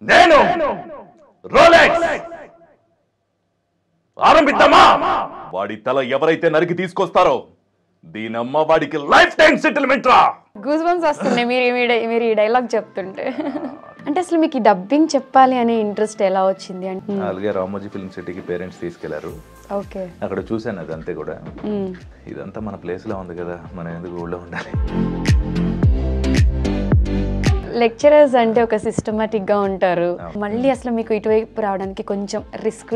నేను రోలెక్స్ ఆరంభిద్దామా? వాడి తల ఎవరైతే నరికి తీసుకొస్తారో దీనమ్మ వాడికి లైఫ్ టైం సెటిల్మెంట్ రా. గూస్ బంప్స్ వస్తున్నాయి మీరు ఈ డైలాగ్ చెప్తుంటే. అంటే అసలు మీకు ఈ డబ్బింగ్ చెప్పాలి అనే ఇంట్రెస్ట్ ఎలా వచ్చింది? అంటే అలాగే రామోజీ ఫిల్మ్ సిటీకి పేరెంట్స్ తీసుకెళ్లారు. ఓకే, అక్కడ చూశాను అదంతా కూడా. ఇదంతా మన ప్లేస్ లో ఉంది కదా, మనం ఎందుకు ఊళ్ళో ఉండాలి. లెక్చరర్స్ అంటే ఒక సిస్టమాటిక్ గా ఉంటారు. మళ్ళీ అసలు మీకు ఇటువైపు రావడానికి కొంచెం రిస్క్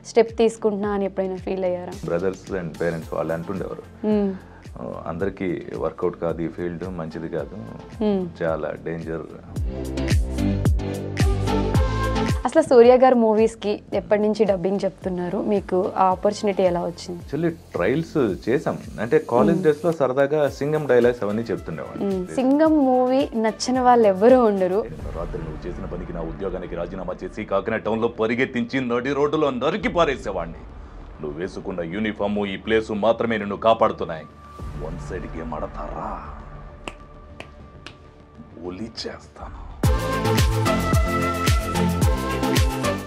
స్టెప్ తీసుకుంటున్నా అని ఎప్పుడైనా ఫీల్ అయ్యారా? బ్రదర్స్ అండ్ పేరెంట్స్ వాళ్ళు అంటుండేవారు, అందరికి వర్కౌట్ కాదు ఈ ఫీల్డ్, మంచిది కాదు, చాలా డేంజర్. అసలు సూర్య గారు మూవీస్ కి ఎప్పటి నుంచి డబ్బింగ్ చెప్తున్నారు? మీకు ఆ ఆపర్చునిటీ ఎలా వచ్చింది? యాక్చువల్లీ ట్రయల్స్ చేసాం. అంటే కాలేజ్ డేస్ లో సరదాగా సింగం డైలాగ్స్ అవన్నీ చెప్తుండేవాళ్ళు. సింగం మూవీ నచ్చిన వాళ్ళు ఎవరు ఉండరు. రాత్రి నువ్వు చేసిన పనికి నా ఉద్యోగానికి రాజీనామా చేసి కాకినాడ టౌన్ లో పరిగెత్తించి నడి రోడ్డులో నరికి పారేసేవాడిని. నువ్వు వేసుకున్న యూనిఫాము ఈ ప్లేసు మాత్రమే నిన్ను కాపాడుతున్నాయి. వన్ సైడ్ గేమ్ ఆడతారా, ఒలి చేస్తాను.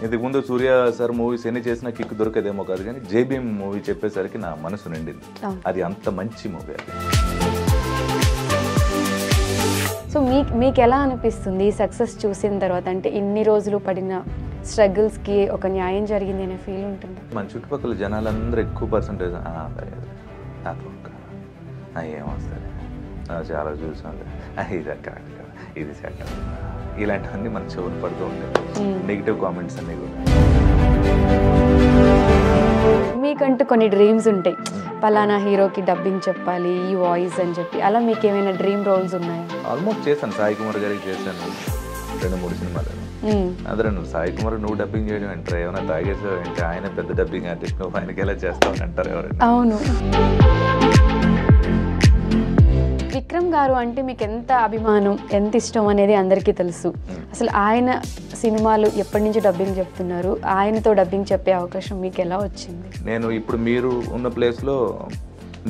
ఇంతకు ముందు సూర్య సార్ మూవీస్ ఎన్ని చేసినా కిక్ దొరకదేమో కాదు, కానీ జేబీఎం మూవీ చెప్పేసరికి నా మనసు నిండింది. అది అంత మంచి మూవీ అది. సో మీకు ఎలా అనిపిస్తుంది సక్సెస్ చూసిన తర్వాత? అంటే ఇన్ని రోజులు పడిన స్ట్రగుల్స్ కి ఒక న్యాయం జరిగింది అనే ఫీల్ ఉంటుంది. మన చుట్టుపక్కల జనాలందరూ ఎక్కువ పర్సంటేజ్ ఏమొస్తుంది, చాలా చూసాను, ఇది కరెక్ట్ కదా, ఇది సెట్, ఇలాంటివన్నీ మన చెవులు పడుతూ ఉంటాయి. నెగిటివ్ కామెంట్స్ అన్నీ కూడా. మీకంటూ కొన్ని డ్రీమ్స్ ఉంటాయి, పలానా హీరోకి డబ్బింగ్ చెప్పాలి ఈ వాయిస్ అని చెప్పి. అలా మీకు ఏమైనా డ్రీమ్ రోల్స్ ఉన్నాయా? ఆల్మోస్ట్ చేశాను. సాయి కుమార్ గారికి చేశాను 2-3 సినిమాలు. అందరూ నువ్వు సాయి కుమార్ నువ్వు డబ్బింగ్ చేయడం అంటారు, ఏమైనా తాగేసావు అంటే ఆయన పెద్ద డబ్బింగ్ ఆర్టిస్ట్, నువ్వు ఆయనకి ఎలా చేస్తావు అంటారు ఎవరైనా. అవును. విక్రమ్ గారు అంటే మీకు ఎంత అభిమానం, ఎంత ఇష్టం అనేది అందరికీ తెలుసు. అసలు ఆయన సినిమాలు ఎప్పటి నుంచి డబ్బింగ్ చెప్తున్నారు? ఆయనతో డబ్బింగ్ చెప్పే అవకాశం మీకు ఎలా వచ్చింది? నేను ఇప్పుడు మీరు ఉన్న ప్లేస్ లో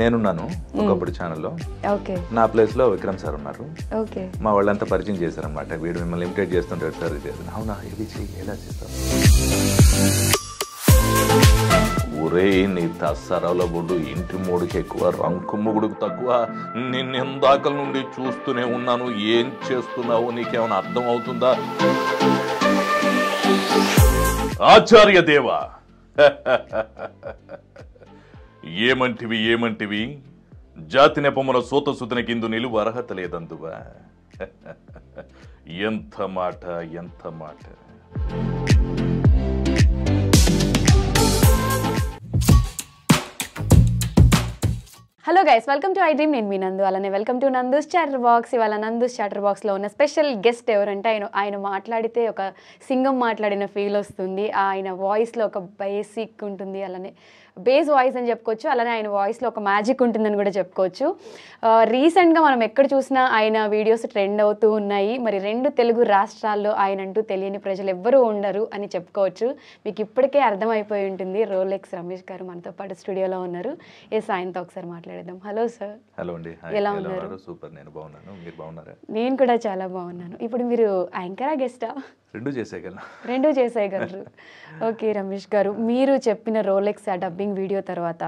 నేనున్నాను ఒకప్పుడు ఛానల్లో. ఓకే, నా ప్లేస్ లో విక్రమ్ సార్ ఉన్నారు. ఓకే, మా వాళ్ళంతా పరిచయం చేశారనమాట. వీడు మిమ్మల్ని ఇమిటేట్ చేస్తుంటాడు సార్, ఇది అవునా, ఇది చెయ్యి, ఎలా చేస్తావు, ఒరే నీ తస్సరల బొడ్డు ఇంటి మూడుకి ఎక్కువ, రంకు ముగుడుకు తక్కువ, నిన్నెందాకల నుండి చూస్తూనే ఉన్నాను, ఏం చేస్తున్నావు, నీకేమైనా అర్థం అవుతుందా? ఆచార్య దేవా, ఏమంటివి జాతి నెపమున సూత సుతన కిందు నిలువ అర్హత లేదందువా. ఎంత మాట. Hello guys, welcome to I dream. నేను మీ నందు. అలానే welcome to Nandu's chatter box. ఇవాళ నందూస్ చాటర్ బాక్స్లో ఉన్న స్పెషల్ గెస్ట్ ఎవరంటే ఆయన మాట్లాడితే ఒక సింగం మాట్లాడిన ఫీల్ వస్తుంది. ఆయన వాయిస్లో ఒక బేసిక్ ఉంటుంది, అలానే బేస్ వాయిస్ అని చెప్పుకోవచ్చు. అలానే ఆయన వాయిస్లో ఒక మ్యాజిక్ ఉంటుందని కూడా చెప్పుకోవచ్చు. రీసెంట్గా మనం ఎక్కడ చూసినా ఆయన వీడియోస్ ట్రెండ్ అవుతూ ఉన్నాయి. మరి 2 తెలుగు రాష్ట్రాల్లో ఆయన అంటూ తెలియని ప్రజలు ఎవ్వరూ ఉండరు అని చెప్పుకోవచ్చు. మీకు ఇప్పటికే అర్థమైపోయి ఉంటుంది. రోలెక్స్ రమేష్ గారు మనతో పాటు స్టూడియోలో ఉన్నారు. ఆయనతో ఒకసారి మాట్లాడేద్దాం. Hello sir. హలో అండి, ఎలా ఉన్నారు? సూపర్, నేను బాగున్నాను, మీరు బాగున్నారా? నేను కూడా చాలా బాగున్నాను. ఇప్పుడు మీరు యాంకరా గెస్టా? రెండు చేసేయగలరు. ఓకే రమేష్ గారు, మీరు చెప్పిన రోలెక్స్ ఆ డబ్బింగ్ వీడియో తర్వాత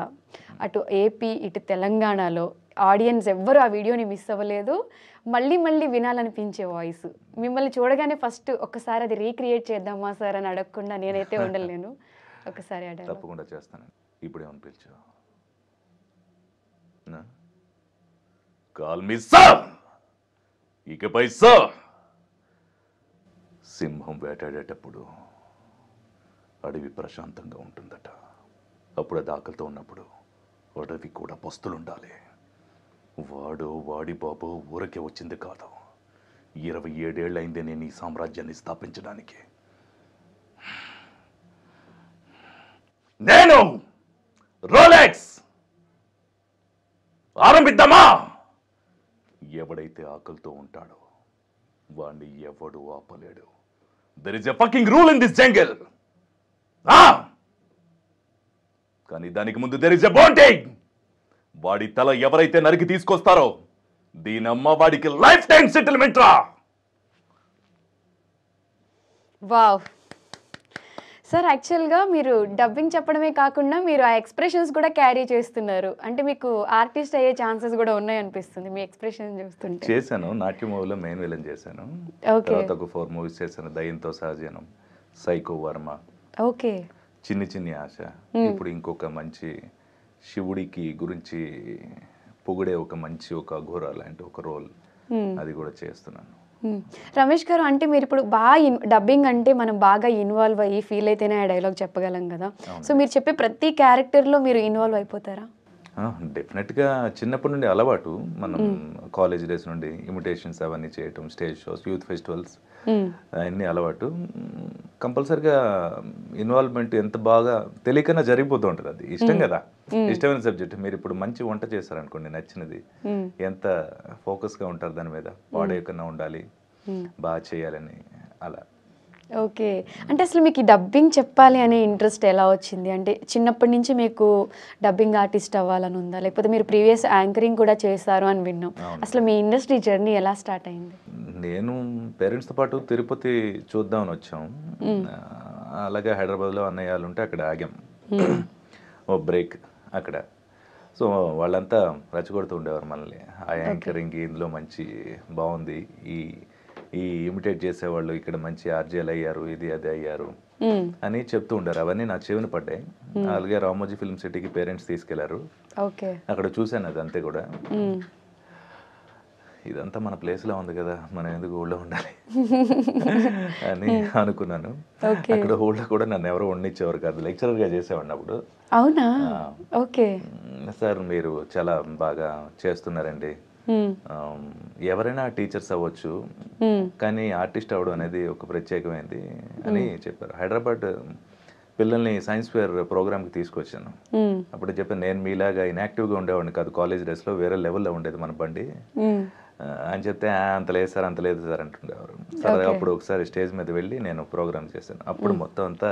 అటు ఏపీ ఇటు తెలంగాణలో ఆడియన్స్ ఎవ్వరు ఆ వీడియోని మిస్ అవ్వలేదు. మళ్ళీ వినాలనిపించే వాయిస్. మిమ్మల్ని చూడగానే ఫస్ట్ ఒక్కసారి అది రీక్రియేట్ చేద్దామా సార్ అని అడగకుండా నేనైతే ఉండలేను. ఒకసారి అడగండి. తప్పకుండా చేస్తాను. ఇప్పుడు ఏమని పిలిచావు? Call me sir. ఇకపై సార్. సింహం వేటాడేటప్పుడు అడవి ప్రశాంతంగా ఉంటుందట. అప్పుడు అది ఆకలితో ఉన్నప్పుడు అడవి కూడా పస్తులుండాలి. వాడి బాబు ఊరకే వచ్చింది కాదు, 27 ఏళ్ళైందే నేను ఈ సామ్రాజ్యాన్ని స్థాపించడానికి. నేను రోలెక్స్ ఆరంభిద్దామా? ఎవడైతే ఆకలితో ఉంటాడో వాడిని ఎవడు ఆపలేడు. There is a fucking rule in this jungle. కానీ దానికి ముందు there is a bounty. వాడి తల ఎవరైతే నరికి తీసుకొస్తారో దీనమ్మ వాడికి లైఫ్ టైం సెటిల్మెంట్ రా. వావ్! సార్ యాక్చువల్‌గా మీరు డబ్బింగ్ చెప్పడమే కాకుండా మీరు ఆ ఎక్స్‌ప్రెషన్స్ కూడా క్యారీ చేస్తున్నారు. అంటే మీకు ఆర్టిస్ట్ అయ్యే ఛాన్సెస్ కూడా ఉన్నాయనిపిస్తుంది మీ ఎక్స్‌ప్రెషన్ చూస్తుంటే. చేశాను. నాట్య మూవీలో మెయిన్ విలన్ చేశాను. ఓకే. తర్వాత ఒక 4 మూవీస్ చేశాను. దయ్యంతో సహజనం, సైకో వర్మ, ఓకే. చిన్ని చిన్ని ఆశ. ఇప్పుడు ఇంకొక మంచి శివుడికి గురించి పొగిడే ఒక మంచి ఒక ఘోర లాంటి ఒక రోల్ అది కూడా చేస్తున్నాను. రమేష్ గారు అంటే మీరు ఇప్పుడు బాగా డబ్బింగ్ అంటే మనం బాగా ఇన్వాల్వ్ అయ్యి ఫీల్ అయితేనే ఆ డైలాగ్ చెప్పగలం కదా. సో మీరు చెప్పే ప్రతి క్యారెక్టర్లో మీరు ఇన్వాల్వ్ అయిపోతారా? డెఫినెట్గా చిన్నప్పటి నుండి అలవాటు. మనం కాలేజ్ డేస్ నుండి ఇమిటేషన్స్ అవన్నీ చేయటం, స్టేజ్ షోస్, యూత్ ఫెస్టివల్స్ అవన్నీ అలవాటు. కంపల్సరిగా ఇన్వాల్వ్మెంట్ ఎంత బాగా తెలియకన్నా జరిగిపోతూ ఉంటుంది. అది ఇష్టం కదా, ఇష్టమైన సబ్జెక్ట్. మీరు ఇప్పుడు మంచి వంట చేస్తారనుకోండి, నచ్చినది, ఎంత ఫోకస్గా ఉంటారు దాని మీద, పాడేయకన్నా ఉండాలి, బాగా చేయాలని అలా. ఓకే. అంటే అసలు మీకు ఈ డబ్బింగ్ చెప్పాలి అనే ఇంట్రెస్ట్ ఎలా వచ్చింది? అంటే చిన్నప్పటి నుంచి మీకు డబ్బింగ్ ఆర్టిస్ట్ అవ్వాలని ఉందా? లేకపోతే మీరు ప్రీవియస్ యాంకరింగ్ కూడా చేశారు అని విన్నాం. అసలు మీ ఇండస్ట్రీ జర్నీ ఎలా స్టార్ట్ అయింది? నేను పేరెంట్స్తో పాటు తిరుపతి చూద్దామని వచ్చాం. అలాగే హైదరాబాద్లో అన్నయ్య వాళ్ళు ఉంటే అక్కడ ఆగాం, ఓ బ్రేక్ అక్కడ. సో వాళ్ళంతా రెచ్చగొడుతూ ఉండేవారు మనల్ని, ఆ యాంకరింగ్ ఇందులో మంచి బాగుంది, ఈ ఇమిటేట్ చేసేవాళ్ళు ఇక్కడ మంచి ఆర్జేలు అయ్యారు, ఇది అది అయ్యారు అని చెప్తూ ఉండారు. అవన్నీ నా చెవిని పడ్డాయి. అలాగే రామోజీ ఫిల్మ్ సిటీకి పేరెంట్స్ తీసుకెళ్లారు. అక్కడ చూశాను అది అంతే కూడా. ఇదంతా మన ప్లేస్లో ఉంది కదా, మనం ఎందుకు ఊళ్ళో ఉండాలి అని అనుకున్నాను. అక్కడ ఊళ్ళో కూడా నన్ను ఎవరో వండించేవారు కాదు, లెక్చరర్గా చేసేవాడిని అప్పుడు. అవునా? ఓకే సార్ మీరు చాలా బాగా చేస్తున్నారండి, ఎవరైనా టీచర్స్ అవ్వచ్చు కానీ ఆర్టిస్ట్ అవ్వడం అనేది ఒక ప్రత్యేకమైనది అని చెప్పారు. హైదరాబాద్ పిల్లల్ని సైన్స్ ఫేర్ ప్రోగ్రామ్కి తీసుకొచ్చాను. అప్పుడు చెప్పాను, నేను మీలాగా ఇన్యాక్టివ్గా ఉండేవాడిని కాదు, కాలేజ్ డేస్లో వేరే లెవెల్లో ఉండేది మన బండి అని చెప్తే, అంత లేదు సార్, అంత లేదు సార్ అంటుండేవారు. సరే అప్పుడు ఒకసారి స్టేజ్ మీద వెళ్ళి నేను ప్రోగ్రామ్ చేశాను. అప్పుడు మొత్తం అంతా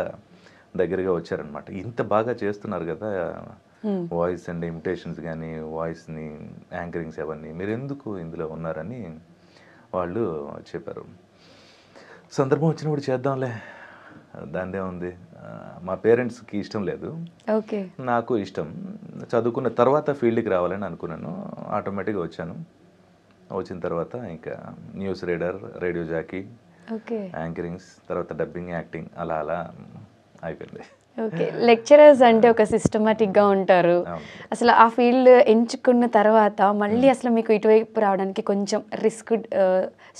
దగ్గరగా వచ్చారనమాట. ఇంత బాగా చేస్తున్నారు కదా వాయిస్ అండ్ ఇమిటేషన్స్ కానీ, వాయిస్ని యాంకరింగ్స్ అవన్నీ, మీరు ఎందుకు ఇందులో ఉన్నారని వాళ్ళు చెప్పారు. సందర్భం వచ్చినప్పుడు చేద్దాంలే, దానిదే ఉంది. మా పేరెంట్స్కి ఇష్టం లేదు, నాకు ఇష్టం. చదువుకున్న తర్వాత ఫీల్డ్కి రావాలని అనుకున్నాను. ఆటోమేటిక్గా వచ్చాను. వచ్చిన తర్వాత ఇంకా news reader, radio jockey, anchorings, తర్వాత డబ్బింగ్, యాక్టింగ్, అలా అలా అయిపోయింది. ఓకే. లెక్చరర్స్ అంటే ఒక సిస్టమాటిక్గా ఉంటారు. అసలు ఆ ఫీల్డ్ ఎంచుకున్న తర్వాత మళ్ళీ అసలు మీకు ఇటువైపు రావడానికి కొంచెం రిస్క్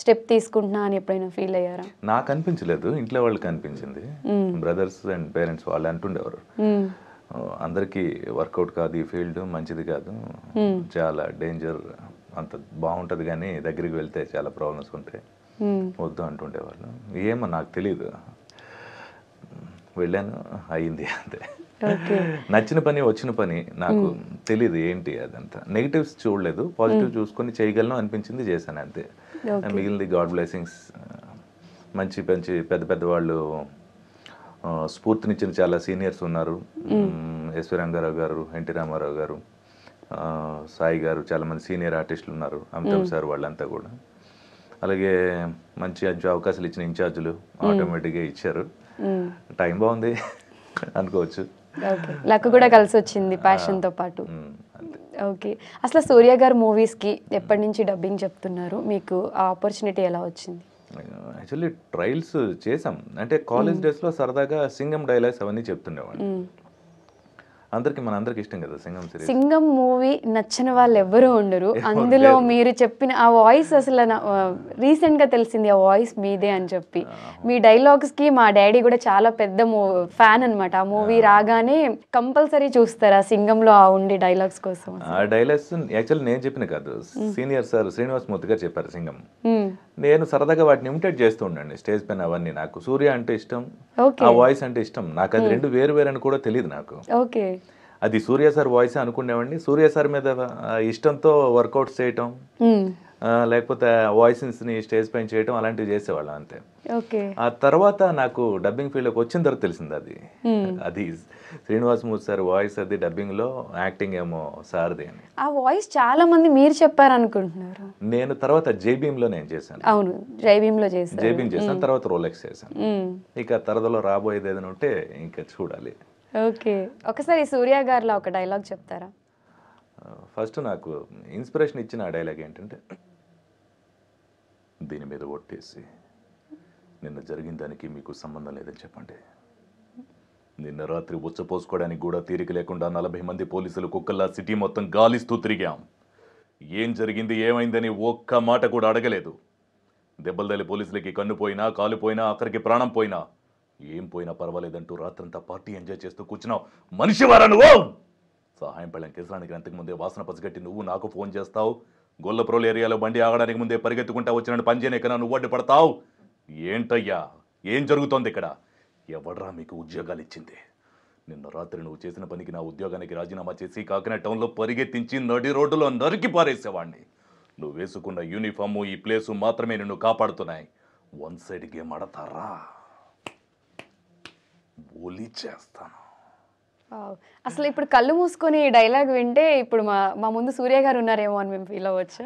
స్టెప్ తీసుకుంటున్నా అని ఎప్పుడైనా ఫీల్ అయ్యారా? నాకు అనిపించలేదు, ఇంట్లో వాళ్ళకి అనిపించింది. బ్రదర్స్ అండ్ పేరెంట్స్ వాళ్ళు అంటుండేవారు, అందరికీ వర్కౌట్ కాదు ఈ ఫీల్డ్, మంచిది కాదు, చాలా డేంజర్, అంత బాగుంటుంది కానీ దగ్గరికి వెళ్తే చాలా ప్రాబ్లమ్స్ ఉంటాయి, వద్దు అంటుండేవాళ్ళు. ఏమో నాకు తెలీదు, వెళ్ళాను, అయ్యింది అంతే. నచ్చిన పని, వచ్చిన పని, నాకు తెలీదు ఏంటి అదంతా. నెగిటివ్స్ చూడలేదు, పాజిటివ్ చూసుకొని చేయగలను అనిపించింది, చేశాను అంతే. మిగిలింది గాడ్ బ్లెస్సింగ్స్. మంచి మంచి పెద్ద పెద్ద వాళ్ళు స్ఫూర్తినిచ్చిన చాలా సీనియర్స్ ఉన్నారు. ఎస్వి రంగారావు గారు, ఎన్టీ రామారావు గారు, సాయి గారు, చాలామంది సీనియర్ ఆర్టిస్టులు ఉన్నారు, అమితాబ్ సార్, వాళ్ళంతా కూడా. అలాగే మంచి అవకాశాలు ఇచ్చిన ఇన్ఛార్జులు ఆటోమేటిక్గా ఇచ్చారు. టైం బాగుంది అనుకోవచ్చు. లక్ కూడా కలిసి వచ్చింది ప్యాషన్తో పాటు. ఓకే. అసలు సూర్య గారు మూవీస్కి ఎప్పటి నుంచి డబ్బింగ్ చెప్తున్నారు, మీకు ఆ ఆపర్చునిటీ ఎలా వచ్చింది? యాక్చువల్లీ ట్రయల్స్ చేసాం. అంటే కాలేజ్ డేస్లో సరదాగా సింగం డైలాగ్స్ అవన్నీ చెప్తుండేవాడిని. మనందరికి ఇష్టం కదా సింగం సిరీస్. సింగం మూవీ నచ్చని వాళ్ళు ఎవ్వరూ ఉండరు. అందులో మీరు చెప్పిన ఆ వాయిస్ అసలు రీసెంట్గా తెలిసింది, ఆ వాయిస్ మీదే అని చెప్పి. మీ డైలాగ్స్కి మా డాడీ కూడా చాలా పెద్ద ఫ్యాన్ అనమాట. ఆ మూవీ రాగానే కంపల్సరీ చూస్తారు ఆ సింగంలో ఆ ఉండే డైలాగ్స్ కోసం. ఆ డైలాగ్స్ యాక్చువల్లీ నేను చెప్పిన కాదు, సీనియర్ సార్ శ్రీనివాస్ మూర్తి గారు చెప్పారు సింగం. నేను సరదాగా వాటిని ఇమిటేట్ చేస్తూ ఉండండి స్టేజ్ పైన. అవన్నీ నాకు సూర్య అంటే ఇష్టం, ఆ వాయిస్ అంటే ఇష్టం. నాకు అది రెండు వేరు వేరు అని కూడా తెలియదు నాకు. అది సూర్య సార్ వాయిస్ అనుకునేవాడిని. సూర్య సార్ మీద ఇష్టంతో వర్కౌట్స్ చేయటం, లేకపోతే వాయిస్ని స్టేజ్ పైన చేయడం అలాంటివి చేసేవాళ్ళం అంతే. ఓకే. ఆ తర్వాత నాకు డబ్బింగ్ ఫీల్డ్లోకి వచ్చిన తర్వాత తెలిసింది అది శ్రీనివాసమూర్తి సార్ వాయిస్, అది డబ్బింగ్లో, యాక్టింగ్ ఏమో సార్ది అని. ఆ వాయిస్ చాలా మంది మీరు చెప్పారనుకుంటున్నారు. నేను తర్వాత జైబీమ్లో నేను చేశాను. అవును, జైబీమ్లో చేశాను. జైబీమ్ చేశాను, తర్వాత రోలెక్స్ చేశాను. ఇక తరదలో రాబోయేది ఏదైనా ఉంటే ఇంకా చూడాలి. ఓకే. ఒకసారి సూర్య గారిలో ఒక డైలాగ్ చెప్తారా? ఫస్ట్ నాకు ఇన్స్పిరేషన్ ఇచ్చిన ఆ డైలాగ్ ఏంటంటే, దీని మీద ఒట్టేసి నిన్న జరిగిన దానికి మీకు సంబంధం లేదని చెప్పండి. నిన్న రాత్రి ఉచ్చపోసుకోవడానికి కూడా తీరిక లేకుండా 40 మంది పోలీసులు కుక్కల్లా సిటీ మొత్తం గాలిస్తూ తిరిగాం. ఏం జరిగింది, ఏమైందని ఒక్క మాట కూడా అడగలేదు. దెబ్బలు తల్లి పోలీసులకి కన్ను పోయినా, కాలు పోయినా, అక్కడికి ప్రాణం పోయినా, ఏం పోయినా పర్వాలేదంటూ రాత్రంతా పార్టీ ఎంజాయ్ చేస్తూ కూర్చున్నావు. మనిషివారా నువ్వు? సహాయం పళ్ళం కేసరానికి అంతకు ముందే వాసన పసిగట్టి నువ్వు నాకు ఫోన్ చేస్తావు. గొల్లప్రోలు ఏరియాలో బండి ఆగడానికి ముందే పరిగెత్తుకుంటా వచ్చిన పనిచేయని కన్నా నువ్వు అడ్డు పడతావు. ఏంటయ్యా, ఏం జరుగుతోంది ఇక్కడ? ఎవడ్రా మీకు ఉద్యోగాలు ఇచ్చింది? నిన్న రాత్రి నువ్వు చేసిన పనికి నా ఉద్యోగానికి రాజీనామా చేసి కాకినాడ టౌన్లో పరిగెత్తించి నడి రోడ్డులో నరికి పారేసేవాడిని. నువ్వు వేసుకున్న యూనిఫాము, ఈ ప్లేసు మాత్రమే నిన్ను కాపాడుతున్నాయి. వన్ సైడ్ గేమ్ ఆడతారా? బోలీ చేస్తాను. అసలు ఇప్పుడు కళ్ళు మూసుకొని డైలాగ్ వింటే ఇప్పుడు మా ముందు సూర్య గారు ఉన్నారేమో అని మేము ఫీల్ అవ్వచ్చు.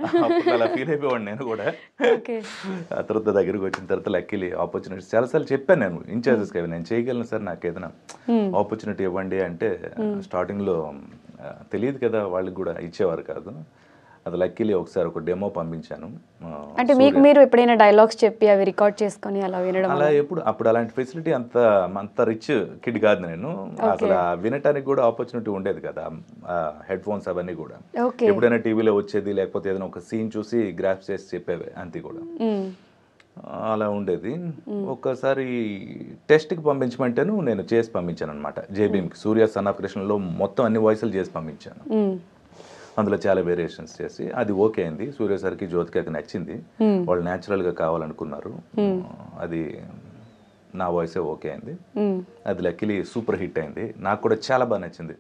అలా ఫీల్ అయిపోయాడు నేను కూడా. ఆ తర్వాత దగ్గరికి వచ్చిన తర్వాత లక్కీలీ ఆపర్చునిటీస్ చాలాసార్లు చెప్పాను నేను ఇన్ఛార్జెస్కి, నేను చేయగలను సార్, నాకు ఏదైనా ఆపర్చునిటీ ఇవ్వండి అంటే స్టార్టింగ్లో తెలియదు కదా, వాళ్ళకి కూడా ఇచ్చేవారు కాదు. అది లక్కీలీ ఒకసారి ఒక డెమో పంపించాను. అంటే మీకు మీరు ఎప్పుడైనా డైలాగ్స్ చెప్పి అవి రికార్డ్ చేసుకొని అలా వినడం? అలా అప్పుడు అలాంటి ఫెసిలిటీ అంత రిచ్ కిడ్ కాదు నేను. అసలు వినటానికి కూడా ఆపర్చునిటీ ఉండేది కదా, హెడ్ ఫోన్స్ అవన్నీ కూడా. ఎప్పుడైనా టీవీలో వచ్చేది, లేకపోతే ఏదైనా ఒక సీన్ చూసి గ్రాఫ్ చేసి చెప్పేవి అంతే కూడా. అలా ఉండేది. ఒక్కసారి టెస్ట్కి పంపించమంటేను నేను చేసి పంపించాను అనమాట. జేబీఎంకి సూర్య సన్ ఆఫ్ కృష్ణలో మొత్తం అన్ని వాయిస్లు చేసి పంపించాను. అందులో చాలా వేరియేషన్స్ చేసి అది ఓకే అయింది. సూర్య సార్కి, జ్యోతికకి నచ్చింది. వాళ్ళు న్యాచురల్గా కావాలనుకున్నారు. అది నా వాయిసే ఓకే అయింది. అది లక్కీలీ సూపర్ హిట్ అయింది. నాకు కూడా చాలా బాగా నచ్చింది.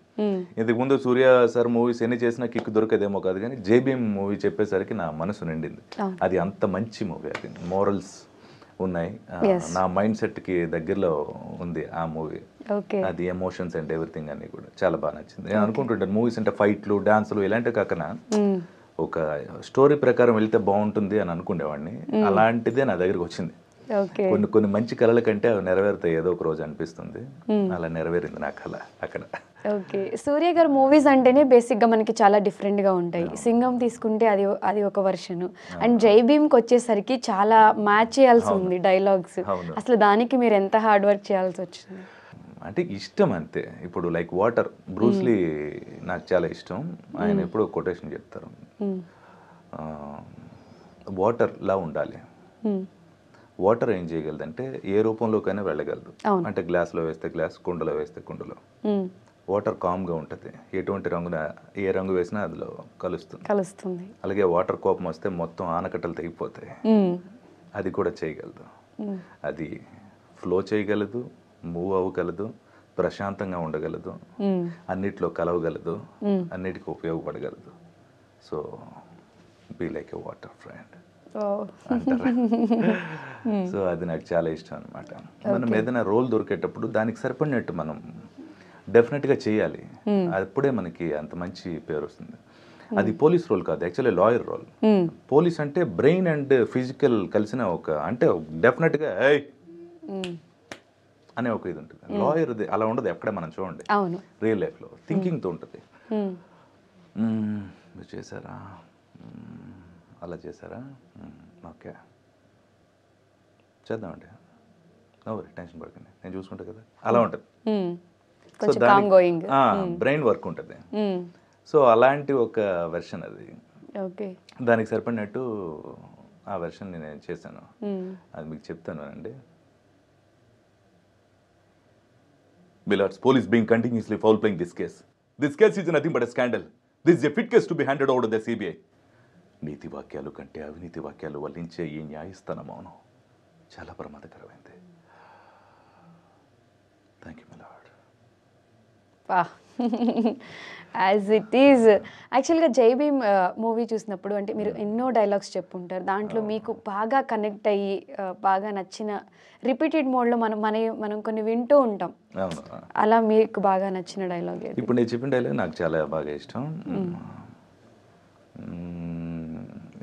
ఇంతకుముందు సూర్య సార్ మూవీస్ ఎన్ని చేసినా కిక్ దొరకదేమో కాదు, కానీ జేబీఎం మూవీ చెప్పేసరికి నా మనసు నిండింది. అది అంత మంచి మూవీ, అది మోరల్స్ ఉన్నాయి. నా మైండ్ సెట్కి దగ్గరలో ఉంది ఆ మూవీ. అది ఎమోషన్స్ అండ్ ఎవ్రీథింగ్ అన్ని కూడా చాలా బాగా నచ్చింది. నేను అనుకుంటుంటాను మూవీస్ అంటే ఫైట్లు, డాన్సులు ఇలాంటివి కాకుండా ఒక స్టోరీ ప్రకారం వెళ్తే బాగుంటుంది అని అనుకునేవాడిని. అలాంటిదే నా దగ్గరికి వచ్చింది. కొన్ని మంచి కళల కంటే అవి నెరవేరుతాయి ఏదో ఒక రోజు అనిపిస్తుంది. అలా నెరవేరింది నా కళ అక్కడ. ఓకే. సూర్య గారు మూవీస్ అంటేనే బేసిక్గా మనకి చాలా డిఫరెంట్గా ఉంటాయి. సింగం తీసుకుంటే అది ఒక వర్షన్, అండ్ జై భీమ్కి వచ్చేసరికి చాలా మ్యాచ్ చేయాల్సి ఉంది డైలాగ్స్. అసలు దానికి మీరు ఎంత హార్డ్ వర్క్ చేయాల్సి వచ్చింది? అంటే ఇష్టం అంతే. ఇప్పుడు లైక్ వాటర్, బ్రూస్లీ నాకు చాలా ఇష్టం. ఆయన ఎప్పుడో కొటేషన్ చెప్తారు, వాటర్లా ఉండాలి. వాటర్ ఏం చేయగలదంటే ఏ రూపంలోకైనా వెళ్ళగలదు. అంటే గ్లాస్లో వేస్తే గ్లాస్, కుండలో వేస్తే కుండలో. వాటర్ కామ్గా ఉంటుంది, ఎటువంటి రంగున ఏ రంగు వేసినా అందులో కలుస్తుంది. అలాగే వాటర్ కోపం వస్తే మొత్తం ఆనకట్టలు తెగిపోతాయి. అది కూడా చేయగలదు. అది ఫ్లో చేయగలదు, మూవ్ అవ్వగలదు, ప్రశాంతంగా ఉండగలదు, అన్నిట్లో కలవగలదు, అన్నిటికీ ఉపయోగపడగలదు. So be like a water friend అంటారు. సో అది నాకు చాలా ఇష్టం అనమాట. మనం ఏదైనా రోల్ దొరికేటప్పుడు దానికి సరిపడినట్టు మనం డెఫినెట్గా చేయాలి. అప్పుడే మనకి అంత మంచి పేరు వస్తుంది. అది పోలీస్ రోల్ కాదు, యాక్చువల్లీ లాయర్ రోల్. పోలీస్ అంటే బ్రెయిన్ అండ్ ఫిజికల్ కలిసిన ఒక, అంటే డెఫినెట్గా అనే ఒక ఇది ఉంటుంది. లాయర్ అలా ఉండదు ఎక్కడ, మనం చూడండి రియల్ లైఫ్లో థింకింగ్తో ఉంటుంది. మీరు చేశారా, అలా చేశారా, ఓకే చేద్దామండి, నవ్వరు, టెన్షన్ పడకండి, నేను చూసుకుంటా కదా, అలా ఉంటుంది. సో దానికి బ్రెయిన్ వర్క్ ఉంటుంది. సో అలాంటి ఒక వెర్షన్ అది. దానికి సరిపడినట్టు ఆ వెర్షన్ నేను చేశాను. అది మీకు చెప్తాను అండి. Millards, police being continuously foul playing this case. This case is nothing but a scandal. This is a fit case to be handed over to the CBI. నీతి వాక్యాలు కంటే అవినీతి వాక్యాలు వల్లించే ఈ న్యాయస్థాన మౌనం చాలా ప్రమాదకరమైంది. Thank you my lord. As it is. యాక్చువల్గా జై భీమ్ మూవీ చూసినప్పుడు అంటే మీరు ఎన్నో డైలాగ్స్ చెప్పుంటారు, దాంట్లో మీకు బాగా కనెక్ట్ అయ్యి బాగా నచ్చిన రిపీటెడ్ మోడ్లో మనం కొన్ని వింటూ ఉంటాం, అవును. అలా మీకు బాగా నచ్చిన డైలాగ్ ఏది? ఇప్పుడు నేను చెప్పిన డైలాగ్ నాకు చాలా బాగా ఇష్టం.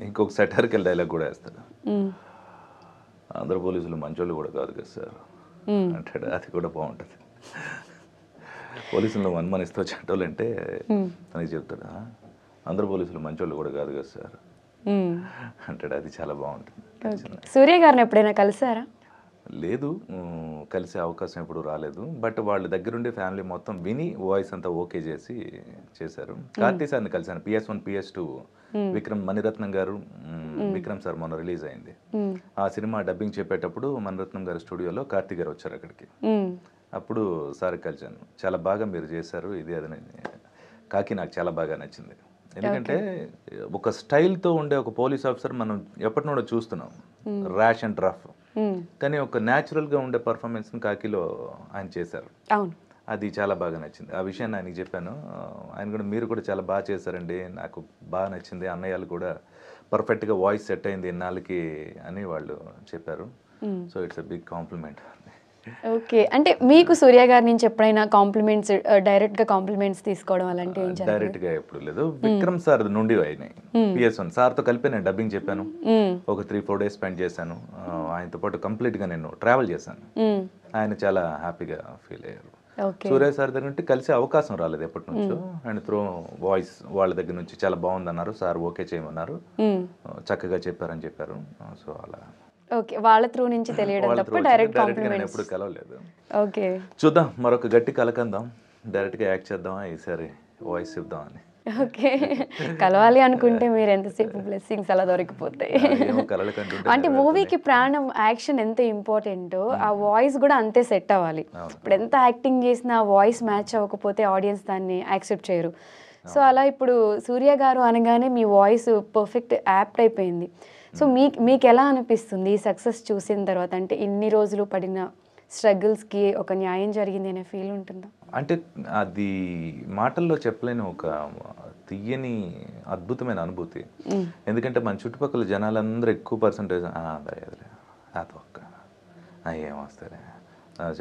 ఇంకొక సెటర్కల్ డైలాగ్ కూడా వేస్తాడు, అందరు పోలీసులు మంచోళ్ళు కూడా కాదు కదా సార్ అంటాడు. అది కూడా బాగుంటుంది. పోలీసులను అనుమానిస్తూ చెడ్డోళ్ళు అంటే తనకి చెప్తాడు, అందరు పోలీసులు మంచోళ్ళు కూడా కాదు కదా సార్ అంటాడు. అది చాలా బాగుంటుంది. సూర్య గారిని ఎప్పుడైనా కలిసారా? లేదు, కలిసే అవకాశం ఎప్పుడు రాలేదు. బట్ వాళ్ళ దగ్గరుండి ఫ్యామిలీ మొత్తం విని వాయిస్ అంతా ఓకే చేసి చేశారు. కార్తీ సార్ని కలిసాను, PS1 PS2 విక్రమ్ మణిరత్నం గారు, విక్రమ్ సార్ మొన్న రిలీజ్ అయింది. ఆ సినిమా డబ్బింగ్ చెప్పేటప్పుడు మణిరత్నం గారి స్టూడియోలో కార్తీ గారు వచ్చారు అక్కడికి. అప్పుడు సార్ కలిసాను, చాలా బాగా మీరు చేశారు ఇది అది. కాకి నాకు చాలా బాగా నచ్చింది. ఎందుకంటే ఒక స్టైల్తో ఉండే ఒక పోలీస్ ఆఫీసర్ మనం ఎప్పటి నుండో చూస్తున్నాం, ర్యాష్ అండ్ రఫ్, కానీ ఒక న్యాచురల్గా ఉండే పర్ఫార్మెన్స్ని కాకిలో ఆయన చేశారు. అవును, అది చాలా బాగా నచ్చింది. ఆ విషయాన్ని ఆయనకి చెప్పాను. ఆయన కూడా మీరు కూడా చాలా బాగా చేశారండి, నాకు బాగా నచ్చింది, అన్నయ్యలు కూడా పర్ఫెక్ట్గా వాయిస్ సెట్ అయింది ఇన్నాళ్ళకి అని వాళ్ళు చెప్పారు. So it's a big compliment. Okay. అంటే మీకు సూర్య గారి నుంచి ఎప్పుడైనా కాంప్లిమెంట్స్, డైరెక్ట్గా కాంప్లిమెంట్స్ తీసుకోవడం అలాంటివి ఏం జరగలేదు? డైరెక్ట్గా ఎప్పుడు లేదు. విక్రమ్ సార్ నుండి అయినాయి. PS1 సార్తో కలిపి నేను డబ్బింగ్ చెప్పాను, ఒక 3-4 days స్పెండ్ చేశాను ఆయనతో పాటు. కంప్లీట్గా నేను ట్రావెల్ చేశాను. ఆయన చాలా హ్యాపీగా ఫీల్ అయ్యారు. సూర్య సార్ దగ్గర నుండి కలిసే అవకాశం రాలేదు ఎప్పటి నుంచో. ఆయన త్రూ వాయిస్ వాళ్ళ దగ్గర నుంచి చాలా బాగుందన్నారు, సార్ ఓకే చేయమన్నారు, చక్కగా చెప్పారని చెప్పారు. సో అలా ఓకే, వాళ్ళ త్రూ నుంచి తెలియడం తప్ప డైరెక్ట్ కాంప్లిమెంట్స్ ఎప్పుడు కలవలేదు. ఓకే, చూద్దాం, మరొక గట్టి కలకందాం, డైరెక్ట్గా యాక్ట్ చేద్దామా ఈసారి, వాయిస్ ఇద్దామని. ఓకే, కలవాలి అనుకుంటే మీరు ఎంతసేపు బ్లెస్సింగ్స్ అలా దొరికిపోతాయి. అంటే మూవీకి ప్రాణం యాక్షన్ ఎంత ఇంపార్టెంటో ఆ వాయిస్ కూడా అంతే సెట్ అవ్వాలి. ఇప్పుడు ఎంత యాక్టింగ్ చేసినా ఆ వాయిస్ మ్యాచ్ అవ్వకపోతే ఆడియన్స్ దాన్ని యాక్సెప్ట్ చేయరు. సో అలా ఇప్పుడు సూర్య గారు అనగానే మీ వాయిస్ పర్ఫెక్ట్ యాప్ట్ అయిపోయింది. సో మీకు ఎలా అనిపిస్తుంది ఈ సక్సెస్ చూసిన తర్వాత? అంటే ఇన్ని రోజులు పడిన స్ట్రగుల్స్కి ఒక న్యాయం జరిగింది అనే ఫీల్ ఉంటుందా? అంటే అది మాటల్లో చెప్పలేని ఒక తీయని అద్భుతమైన అనుభూతి. ఎందుకంటే మన చుట్టుపక్కల జనాలందరూ ఎక్కువ పర్సంటేజ్ అది ఒక్క ఏమొస్తారే,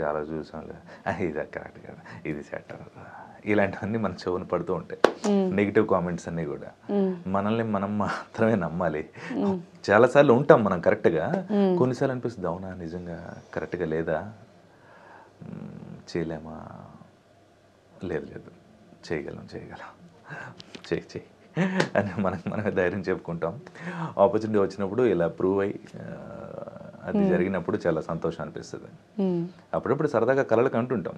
చాలా చూసాంలే, ఇది కరెక్ట్ కదా, ఇది సెట్ అవ్వదు, ఇలాంటివన్నీ మన చెవును పడుతూ ఉంటాయి. నెగిటివ్ కామెంట్స్ అన్నీ కూడా మనల్ని మనం మాత్రమే నమ్మాలి. చాలాసార్లు ఉంటాం మనం కరెక్ట్గా, కొన్నిసార్లు అనిపిస్తుంది అవునా నిజంగా కరెక్ట్గా లేదా, చేయలేమా, లేదు లేదు చేయగలం చేయి అని మనమే ధైర్యం చెప్పుకుంటాం. ఆపర్చునిటీ వచ్చినప్పుడు ఇలా ప్రూవ్ అయ్యి అది జరిగినప్పుడు చాలా సంతోషం అనిపిస్తుంది. అప్పుడప్పుడు సరదాగా కలలకు అంటుంటాం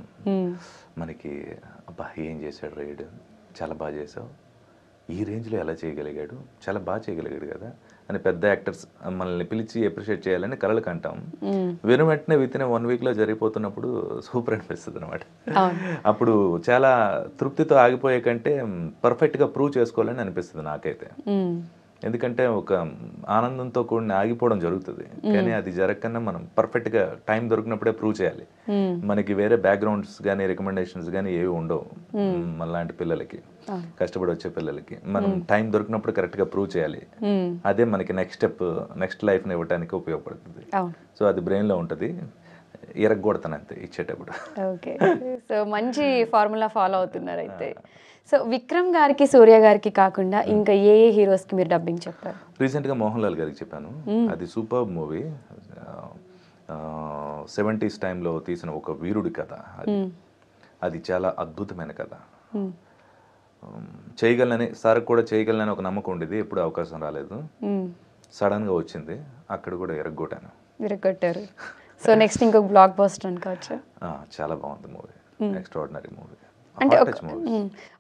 మనకి, అబ్బా ఏం చేశాడు రైడ్, చాలా బాగా చేసావు, ఈ రేంజ్లో ఎలా చేయగలిగాడు, చాలా బాగా చేయగలిగాడు కదా అని పెద్ద యాక్టర్స్ మనల్ని పిలిచి అప్రిషియేట్ చేయాలని కలలకు అంటాం. విను వెంటనే వితిన్ 1 weekలో జరిగిపోతున్నప్పుడు సూపర్ అనిపిస్తుంది అనమాట. అప్పుడు చాలా తృప్తితో ఆగిపోయే కంటే పర్ఫెక్ట్గా ప్రూవ్ చేసుకోవాలని అనిపిస్తుంది నాకైతే. ఎందుకంటే ఒక ఆనందంతో కూడిన ఆగిపోవడం జరుగుతుంది, కానీ అది జరగకన్నా మనం పర్ఫెక్ట్గా టైం దొరికినప్పుడే ప్రూవ్ చేయాలి. మనకి వేరే బ్యాక్గ్రౌండ్స్ కానీ రికమెండేషన్స్ కానీ ఏవి ఉండవు మనలాంటి పిల్లలకి, కష్టపడి వచ్చే పిల్లలకి. మనం టైం దొరికినప్పుడు కరెక్ట్గా ప్రూవ్ చేయాలి. అదే మనకి నెక్స్ట్ లైఫ్ని ఇవ్వడానికి ఉపయోగపడుతుంది. సో అది బ్రెయిన్లో ఉంటుంది, ఎరగొడతాను అంతే ఇచ్చేటప్పుడు. ఓకే, సో మంచి ఫార్ములా ఫాలో అవుతున్నారు అయితే. సో విక్రమ్ గారికి సూర్య గారికి కాకుండా ఇంకా ఏ హీరోస్కి మీరు డబ్బింగ్ చెప్పారు? రీసెంట్గా మోహన్ లాల్ గారికి చెప్పాను. అది సూపర్ మూవీ, 70s టైంలో తీసిన ఒక వీరుడి కథ. అది చాలా అద్భుతమైన కథ. చేయగలనని సార్ కూడా చేయగలనని ఒక నమ్మకం ఉండేది, ఎప్పుడు అవకాశం రాలేదు. సడన్గా వచ్చింది, అక్కడ కూడా విరగొట్టారు. సో నెక్స్ట్ ఇంకొక బ్లాక్ బస్టర్ అనుకోవచ్చు. చాలా బాగుంది మూవీ, ఎక్స్ట్రాడినరీ మూవీ. అంటే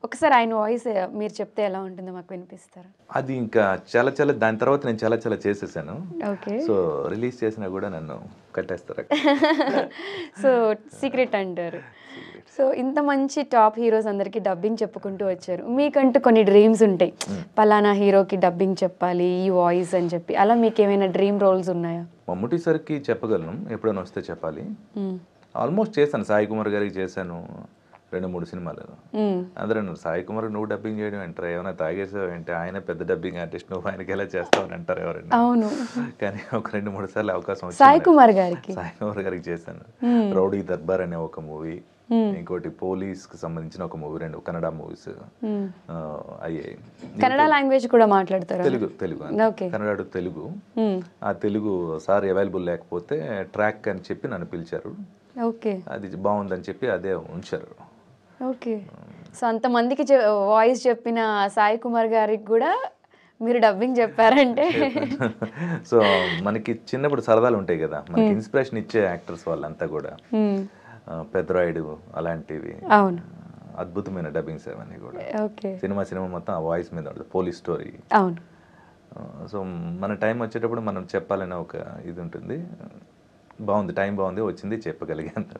ఒకసారి ఆయన వాయిస్ మీరు చెప్తే ఎలా ఉంటుందో మాకు వినిపిస్తారా? అది ఇంకా చాలా దాని తర్వాత నేను చాలా చేసేసాను. సో రిలీజ్ చేసినా కూడా నన్ను కట్టేస్తారు. సో సీక్రెట్ అంటారు. సో ఇంత మంచి టాప్ హీరోస్ అందరికి డబ్బింగ్ చెప్పుకుంటూ వచ్చారు. మీకంటూ కొన్ని డ్రీమ్స్ ఉంటాయి, పలానా హీరోకి డబ్బింగ్ చెప్పాలి ఈ వాయిస్ అని చెప్పి. అలా మీకు ఏమైనా డ్రీమ్ రోల్స్ ఉన్నాయా? మమ్ముటి సార్కి చెప్పగలను, ఎప్పుడైనా వస్తే చెప్పాలి. ఆల్మోస్ట్ చేశాను, సాయి కుమార్ గారికి చేశాను, 2-3 సినిమాలు. అందరూ అన్నారు, సాయి కుమార్ నువ్వు డబ్బింగ్ చేయడం అంటారు, ఏమైనా తాగేసావు అంటే, ఆయన పెద్ద డబ్బింగ్ ఆర్టిస్ట్, నువ్వు ఆయనకి ఎలా చేస్తావు అని అంటారు ఎవరైనా. అవును. కానీ ఒక 2-3 సార్లు అవకాశం వచ్చింది. సాయి కుమార్ గారికి చేశాను. రౌడీ దర్బార్ అనే ఒక మూవీ, ఇంకోటి పోలీస్ కి సంబంధించిన ఒక మూవీ, 2 కన్నడ మూవీస్ అయ్యాయి. కన్నడ లాంగ్వేజ్ కూడా మాట్లాడతారు? తెలుగు కన్నడ తెలుగు. ఆ తెలుగు సార్ అవైలబుల్ లేకపోతే ట్రాక్ అని చెప్పి నన్ను పిలిచారు. అది బాగుందని చెప్పి అదే ఉంచారు. ఓకే. సో అంతమందికి వాయిస్ చెప్పిన సాయి కుమార్ గారికి కూడా మీరు డబ్బింగ్ చెప్పారంటే సో మనకి చిన్నప్పుడు సరదాలు ఉంటాయి కదా, మనకి ఇన్స్పిరేషన్ ఇచ్చే యాక్టర్స్ వాళ్ళంతా కూడా. పెద్దరాయుడు అలాంటివి అద్భుతమైన డబ్బింగ్స్ అవన్నీ కూడా. సినిమా మొత్తం ఆ వాయిస్ మీద ఉంటుంది, పోలీస్ స్టోరీ. సో మన టైం వచ్చేటప్పుడు మనం చెప్పాలనే ఒక ఇది ఉంటుంది. బాగుంది, టైం బాగుంది, వచ్చింది, చెప్పగలిగాను.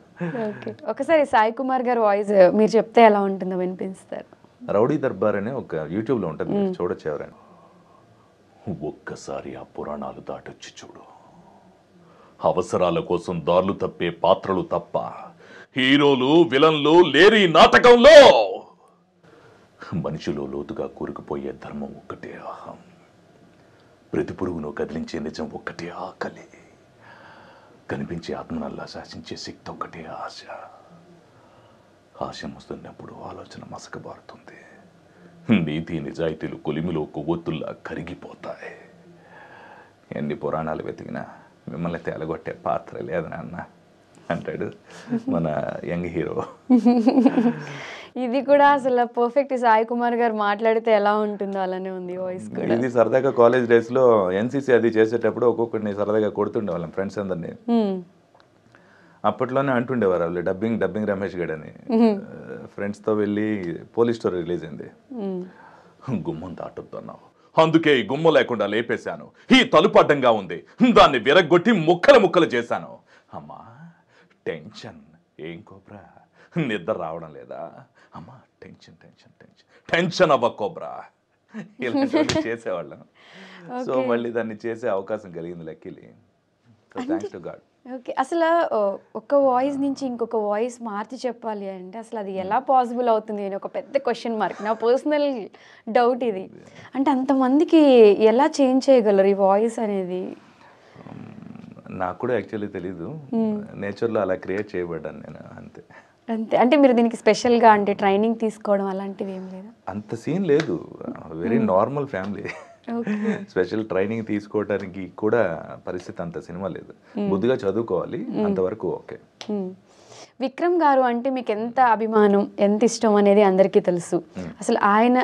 ఒకసారి సాయి కుమార్ గారు వాయిస్ మీరు చెప్తే ఎలా ఉంటుందో వినిపిస్తారు. రౌడీ దర్బార్ అనే ఒక యూట్యూబ్లో ఉంటుంది, చూడొచ్చు ఎవరైనా. ఒక్కసారి ఆ పురాణాలు దాటొచ్చి చూడు. అవసరాల కోసం దారులు తప్పే పాత్రలు తప్ప హీరోలు విలన్లు లేరి నాటకంలో. మనిషిలో లోతుగా కూరుకుపోయే ధర్మం ఒక్కటే అహం, ప్రతి పురుగును కదిలించే నిజం ఒక్కటే ఆకలి, కనిపించే ఆత్మనల్లా శాసించే శక్తి ఒక్కటే ఆశ. ఆశ వస్తున్నప్పుడు ఆలోచన మసకబారుతుంది, నీతి నిజాయితీలు కొలిమిలో కొవ్వొత్తుల్లా కరిగిపోతాయి. ఎన్ని పురాణాలు వెతికినా మిమ్మల్ని తేలగొట్టే పాత్ర లేదు నాన్న అంటాడు మన యంగ్ హీరో. ఇది కూడా అసలు పర్ఫెక్ట్. సాయి కుమార్ గారు మాట్లాడితే ఎలా ఉంటుందో అలానే ఉంది వాయిస్ కూడా. ఇది సరదాగా కాలేజ్ డేస్ లో ఎన్సీసీ అది చేసేటప్పుడు ఒక్కొక్కరిని సరదాగా కొడుతుండే వాళ్ళం ఫ్రెండ్స్ అందరినీ. అప్పట్లోనే అంటుండేవారు వాళ్ళు, డబ్బింగ్ రమేష్ గడ్ అని. ఫ్రెండ్స్తో వెళ్ళి పోలీస్ స్టోరీ రిలీజ్ అయింది. గుమ్మం దాటుతున్నావు, అందుకే ఈ గుమ్మ లేకుండా లేపేశాను. ఈ తలుపు అడ్డంగా ఉంది, దాన్ని విరగ్గొట్టి ముక్కలు చేశాను. అమ్మా టెన్షన్, ఏం కోబ్రా నిద్ర రావడం లేదా? అమ్మా టెన్షన్ అవ్వ కోబ్రా. ఇలాంటివన్నీ చేసేవాళ్ళం. సో మళ్ళీ దాన్ని చేసే అవకాశం కలిగింది luckily. Thanks to God. Okay. అసలు ఒక వాయిస్ నుంచి ఇంకొక వాయిస్ మార్చి చెప్పాలి అంటే అసలు అది ఎలా పాసిబుల్ అవుతుంది అని ఒక పెద్ద క్వశ్చన్ మార్క్, నా పర్సనల్ డౌట్ ఇది. అంటే అంతమందికి ఎలా చేంజ్ చేయగలరు ఈ వాయిస్ అనేది? నాకు కూడా యాక్చువల్లీ తెలీదు, నేచర్లో అలా క్రియేట్ చేయబడ్డాను నేను, అంతే. అంటే మీరు దీనికి స్పెషల్గా అంటే ట్రైనింగ్ తీసుకోవడం అలాంటివి ఏం లేదు? అంత సీన్ లేదు, very normal family. Special training తీసుకోవడానికి కూడా పరిస్థితి అంత సినిమా లేదు, బుద్ధిగా చదువుకోవాలి, అంతవరకు ఓకే. విక్రమ్ గారు అంటే మీకు ఎంత అభిమానం, ఎంత ఇష్టం అనేది అందరికీ తెలుసు. అసలు ఆయన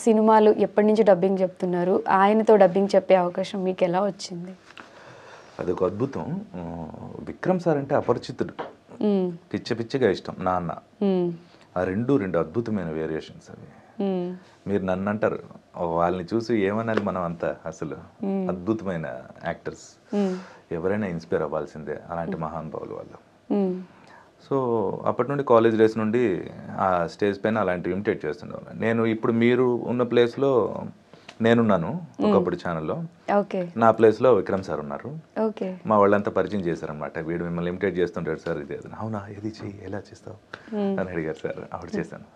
సినిమాలు ఎప్పటి నుంచి డబ్బింగ్ చెప్తున్నారు, ఆయనతో డబ్బింగ్ చెప్పే అవకాశం మీకు ఎలా వచ్చింది? అదొక అద్భుతం. విక్రమ్ సార్ అంటే అపరిచితుడు, పిచ్చగా ఇష్టం, నాన్న. ఆ రెండు అద్భుతమైన వేరియేషన్స్ అవి. మీరు నన్ను అంటారు, వాళ్ళని చూసి ఏమనాలి మనం, అంతా అసలు అద్భుతమైన యాక్టర్స్, ఎవరైనా ఇన్స్పైర్ అవ్వాల్సిందే అలాంటి మహానుభావులు వాళ్ళు. సో అప్పటి నుండి కాలేజ్ డేస్ నుండి ఆ స్టేజ్ పైన అలాంటివి ఇమిటేట్ చేస్తుండేవాళ్ళు. నేను ఇప్పుడు మీరు ఉన్న ప్లేస్లో నేనున్నాను ఒకప్పుడు ఛానల్లో, నా ప్లేస్లో విక్రమ్ సార్ ఉన్నారు. మా వాళ్ళంతా పరిచయం చేశారనమాట. వీడు మిమ్మల్ని ఇమిటేట్ చేస్తుంటాడు సార్, ఇది అది. అవునా, ఏది చెయ్యి, ఎలా చేస్తావు అని అడిగారు సార్. ఆవిడ చేశాను.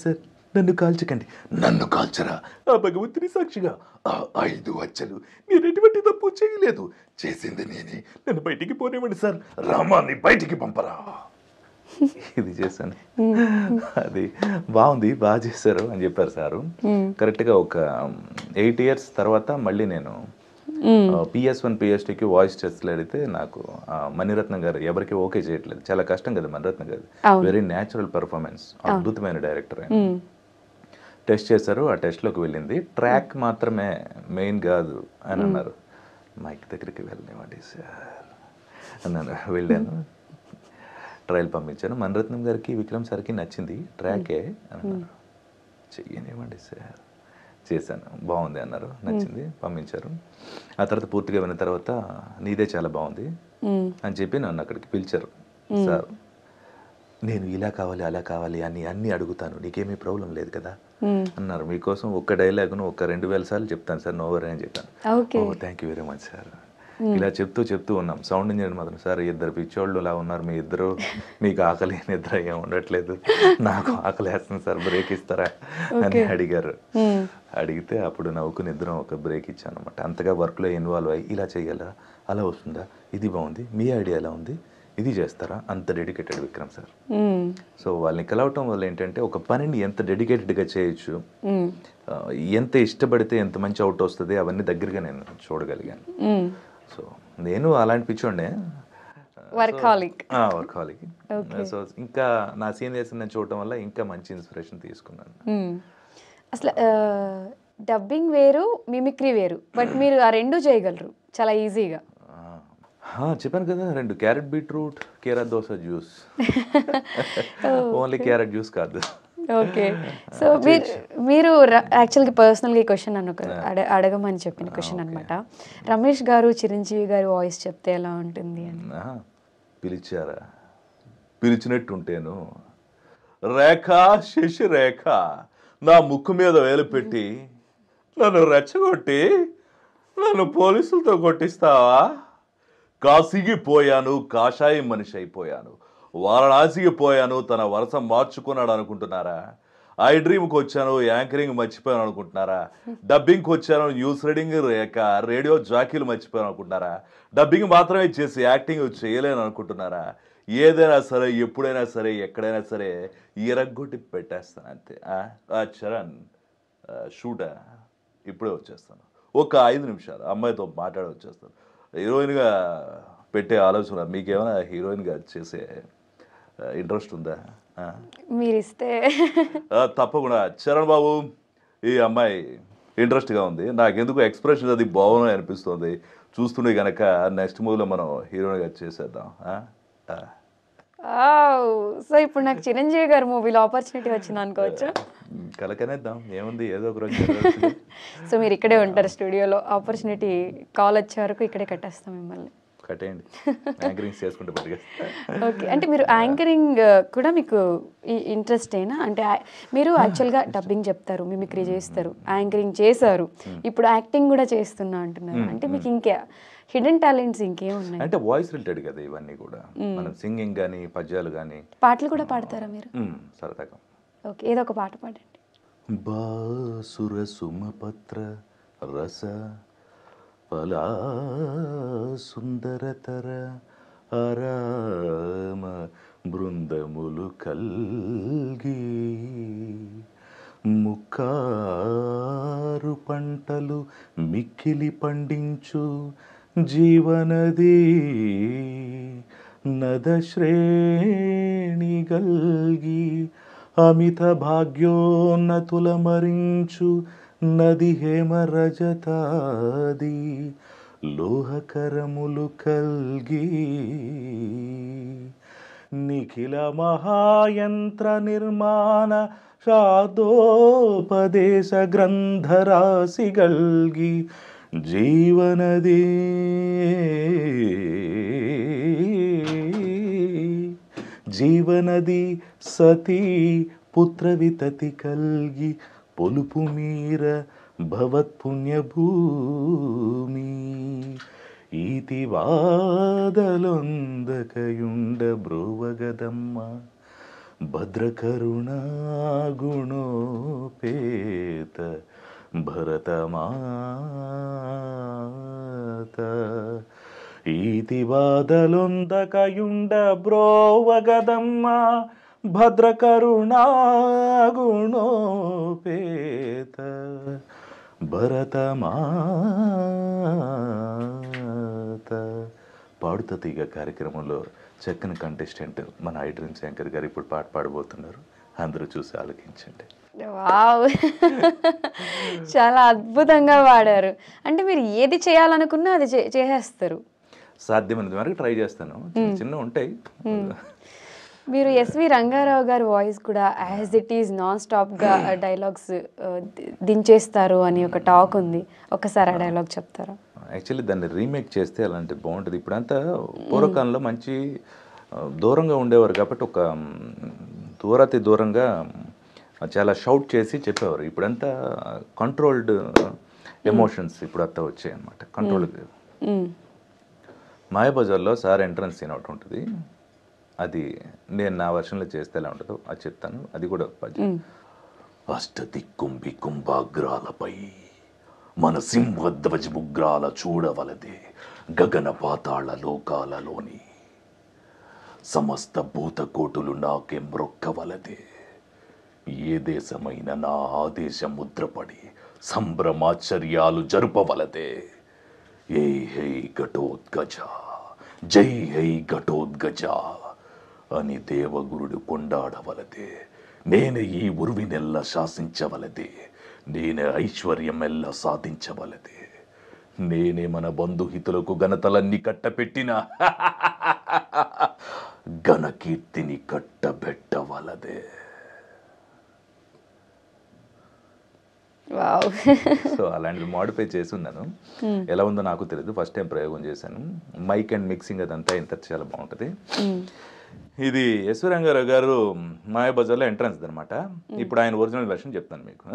సార్ నన్ను కాల్చకండి. నన్ను కాల్చరా? ఆ భగవంతుని సాక్షిగా, ఆ 5 వచ్చలు నేను ఎటువంటి తప్పు చేయలేదు, చేసింది నేనే, నన్ను బయటికి పోనివ్వండి సార్, రామాన్ని బయటికి పంపరా. ఇది చేశాను. అది బాగుంది, బాగా చేశారు అని చెప్పారు సారు. కరెక్ట్గా ఒక 8 years తర్వాత మళ్ళీ నేను PS1 PS2కి వాయిస్ టెస్ట్లు అడిగితే నాకు మణిరత్నం గారు ఎవరికి ఓకే చేయట్లేదు. చాలా కష్టం కదా మణిరత్నం గారు, వెరీ న్యాచురల్ పర్ఫార్మెన్స్, అద్భుతమైన డైరెక్టర్ ఆయన. టెస్ట్ చేశారు, ఆ టెస్ట్లోకి వెళ్ళింది. ట్రాక్ మాత్రమే మెయిన్ కాదు అని అన్నారు. మైక్ దగ్గరికి వెళ్ళనివ్వండి సార్ అన్నాను. వెళ్ళాను, ట్రయల్ పంపించాను. మణిరత్నం గారికి విక్రమ్ సార్కి నచ్చింది ట్రాకే అని అన్నారు. చెయ్యనివ్వండి సార్, చేశాను, బాగుంది అన్నారు, నచ్చింది, పంపించారు. ఆ తర్వాత పూర్తిగా విన్న తర్వాత నీదే చాలా బాగుంది అని చెప్పి నన్ను అక్కడికి పిలిచారు. సార్ నేను ఇలా కావాలి అలా కావాలి అని అన్నీ అడుగుతాను, నీకేమీ ప్రాబ్లం లేదు కదా అన్నారు. మీకోసం ఒక్క డైలాగ్ను ఒక 2000 సార్లు చెప్తాను సార్, నో వరీ అని చెప్పాను. Oh thank you very much sir. ఇలా చెప్తూ ఉన్నాం. సౌండ్ ఇంజనీర్ మాత్రం, సార్ ఇద్దరు పిచ్చోళ్ళు ఇలా ఉన్నారు, మీ ఇద్దరు, మీకు ఆకలి నిద్ర ఏం ఉండట్లేదు, నాకు ఆకలి వేస్తుంది సార్, బ్రేక్ ఇస్తారా అని అడిగారు. అడిగితే అప్పుడు నవ్వుకుని ఇద్దరం ఒక బ్రేక్ ఇచ్చాను అనమాట. అంతగా వర్క్లో ఇన్వాల్వ్ అయ్యి, ఇలా చేయగలరా, అలా వస్తుందా, ఇది బాగుంది, మీ ఐడియా ఎలా ఉంది, ఇది చేస్తారా, అంత డెడికేటెడ్ విక్రమ్ సార్. సో వాళ్ళని కలవటం వల్ల ఏంటంటే ఒక పనిని ఎంత డెడికేటెడ్గా చేయొచ్చు, ఎంత ఇష్టపడితే ఎంత మంచి అవుట్ వస్తుంది, అవన్నీ దగ్గరగా నేను చూడగలిగాను. సో నేను అలాంటి పిచ్చోండే, వర్కాలిక్. సో ఇంకా నా సీనియర్స్ నేను చూడటం వల్ల ఇంకా మంచి ఇన్స్పిరేషన్ తీసుకున్నాను. అసలు డబ్బింగ్ వేరు, మిమిక్రీ వేరు, బట్ మీరు ఆ రెండు చేయగలరు చాలా ఈజీగా. చెప్పాను కదా, 2 క్యారెట్ బీట్రూట్ కీరా dosa juice, only carrot juice కాదు. ఓకే. సో మీరు యాక్చువల్గా పర్సనల్గా ఈ క్వశ్చన్ నన్ను అడగమని చెప్పిన క్వశ్చన్ అనమాట. రమేష్ గారు చిరంజీవి గారు వాయిస్ చెప్తే ఎలా ఉంటుంది అని. పిలిచారా, పిలిచినట్టుంటేను, రేఖ శశిరేఖ నా ముక్కు మీద వేలు పెట్టి నన్ను రెచ్చగొట్టి నన్ను పోలీసులతో కొట్టిస్తావా, కాశీకి పోయాను కాషాయం మనిషి అయిపోయాను, వారణాసికి పోయాను తన వరుస మార్చుకున్నాడు అనుకుంటున్నారా, ఐ డ్రీమ్కి వచ్చాను యాంకరింగ్ మర్చిపోయాను అనుకుంటున్నారా, డబ్బింగ్కి వచ్చాను న్యూస్ రీడింగ్ రేడియో జాకీలు మర్చిపోయాను అనుకుంటున్నారా, డబ్బింగ్ మాత్రమే చేసి యాక్టింగ్ చేయలేను అనుకుంటున్నారా, ఏదైనా సరే ఎప్పుడైనా సరే ఎక్కడైనా సరే ఎరగొట్టి పెట్టేస్తాను అంతే. చరణ్ షూటా, ఇప్పుడే వచ్చేస్తాను, ఒక 5 నిమిషాలు అమ్మాయితో మాట్లాడి వచ్చేస్తాను, హీరోయిన్గా పెట్టే ఆలోచన మీకేమైనా హీరోయిన్గా చేసే ఇంట్రెస్ట్ ఉందా? మీరు ఇస్తే తప్పకుండా. చరణ్ బాబు, ఈ అమ్మాయి ఇంట్రెస్ట్గా ఉంది, నాకెందుకు ఎక్స్ప్రెషన్ అది బాగున్నాయి అనిపిస్తుంది, చూస్తుండే కనుక నెక్స్ట్ మూవీలో మనం హీరోయిన్గా చేసేద్దాం. సో ఇప్పుడు నాకు చిరంజీవి గారి మూవీలో ఆపర్చునిటీ వచ్చింది అనుకోవచ్చు. కలకనేద్దాం, ఏముంది, ఏదో ఒక రోజు. సో మీరు ఇక్కడే ఉంటారు స్టూడియోలో, ఆపర్చునిటీ కాల్ వచ్చే వరకు ఇక్కడే కట్టేస్తాం మిమ్మల్ని. కట్టేయండి, యాంకరింగ్ చేసుకుంటే బతికేస్తా. ఓకే. అంటే మీరు యాంకరింగ్ కూడా మీకు ఇంట్రెస్టేనా? అంటే మీరు యాక్చువల్గా డబ్బింగ్ చెప్తారు, మిమిక్రీ చేస్తారు, యాంకరింగ్ చేశారు, ఇప్పుడు యాక్టింగ్ కూడా చేస్తున్నా అంటున్నారు. అంటే మీకు ఇంకా హిడెన్ టాలెంట్స్ ఇంకేం ఉన్నాయి? అంటే వాయిస్ రిలేటెడ్ కదా ఇవన్నీ కూడా, మనం సింగింగ్ కానీ పద్యాలు కానీ. పాటలు కూడా పాడతారా మీరు? సరదాగా. ఓకే, ఏదో ఒక పాట పాడండి. బాసుర సుమపత్ర రస ఫలా సుందరతర ఆరామ బృందములు కల్గి ముక్కారు పంటలు మిక్కిలి పండించు జీవనది నదశ్రేణి గల్గి అమిత భాగ్యోన్నతుల మరించు నది హేమ రజతాది లోహకరములు కల్గి నిఖిల మహాయంత్ర నిర్మాణ శాదోపదేశ గ్రంథరాశి గల్గి జీవనది జీవనది సతీ పుత్ర వితతి కల్గి పొలుపు మీర భవత్పుణ్యభూమి ఈతి వాదలొందకయుండ బ్రోవగదమ్మ భద్రకరుణా గుణోపేత భరతమాత ఈతి వాదలొందకయుండ బ్రోవగదమ్మ భద్రకరుణా గుణోపేత భరతమాత. పాడుతా తీగ కార్యక్రమంలో చక్కని కంటెస్టెంట్ మన ఐ డ్రీమ్స్ యాంకర్ గారు ఇప్పుడు పాట పాడబోతున్నారు, అందరూ చూసి ఆలోచించండి. వావ్, చాలా అద్భుతంగా పాడారు. అంటే మీరు ఏది చేయాలనుకున్నా అది చేసేస్తారు. సాధ్యమైనంత వరకు ట్రై చేస్తాను, చిన్న ఉంటాయి. మీరు ఎస్వి రంగారావు గారి వాయిస్ కూడా యాజ్ ఇట్ ఈజ్ నాన్ స్టాప్గా డైలాగ్స్ దించేస్తారు అని ఒక టాక్ ఉంది, ఒకసారి ఆ డైలాగ్ చెప్తారా? యాక్చువల్లీ దాన్ని రీమేక్ చేస్తే అలాంటి బాగుంటుంది. ఇప్పుడంతా పూర్వకాలంలో మంచి దూరంగా ఉండేవారు కాబట్టి ఒక దూరాతి దూరంగా చాలా షౌట్ చేసి చెప్పేవారు. ఇప్పుడంతా కంట్రోల్డ్ ఎమోషన్స్ ఇప్పుడు అంతా వచ్చాయి అన్నమాట. కంట్రోల్ మాయాబజార్లో సార్ ఎంట్రన్స్ సీన్ ఒకటి ఉంటుంది, అది నేను నా వర్షన్లో చేస్తే ఎలా ఉంటుందో అది చెప్తాను. అది కూడా పద్యం. అష్టదిక్కుంబి కుంభాగ్రాలపై మన సింహధ్వజముగ్రాల చూడవలదే గగన పాతాళ లోకాలలోని సమస్త భూతకోటులు నాకే మ్రొక్కవలదే. ఏ దేశమైన నా ఆదేశ ముద్రపడి సంభ్రమాచర్యాలు జరుపవలదే. ఏ హై ఘటోద్గజ జై హై ఘటోద్గజ అని దేవగురుడు కొండాడవలదే. నేనే ఈ ఉరువినెల్ల శాసించవలదే. నేనే ఐశ్వర్యమెల్ల సాధించవలదే. నేనే మన బంధుహితులకు ఘనతలన్నీ కట్టపెట్టిన ఘనకీర్తిని కట్టబెట్టవలదే. సో అలాంటిది మోడిఫై చేసి ఉన్నాను. ఎలా ఉందో నాకు తెలియదు, ఫస్ట్ టైం ప్రయోగం చేశాను. మైక్ అండ్ మిక్సింగ్ అదంతా ఇంత చాలా బాగుంటుంది. ఇది ఎస్ రంగారావు గారు మాయాబజార్లో ఎంట్రన్స్ అనమాట. ఇప్పుడు ఆయన ఒరిజినల్ వెర్షన్ చెప్తాను మీకు.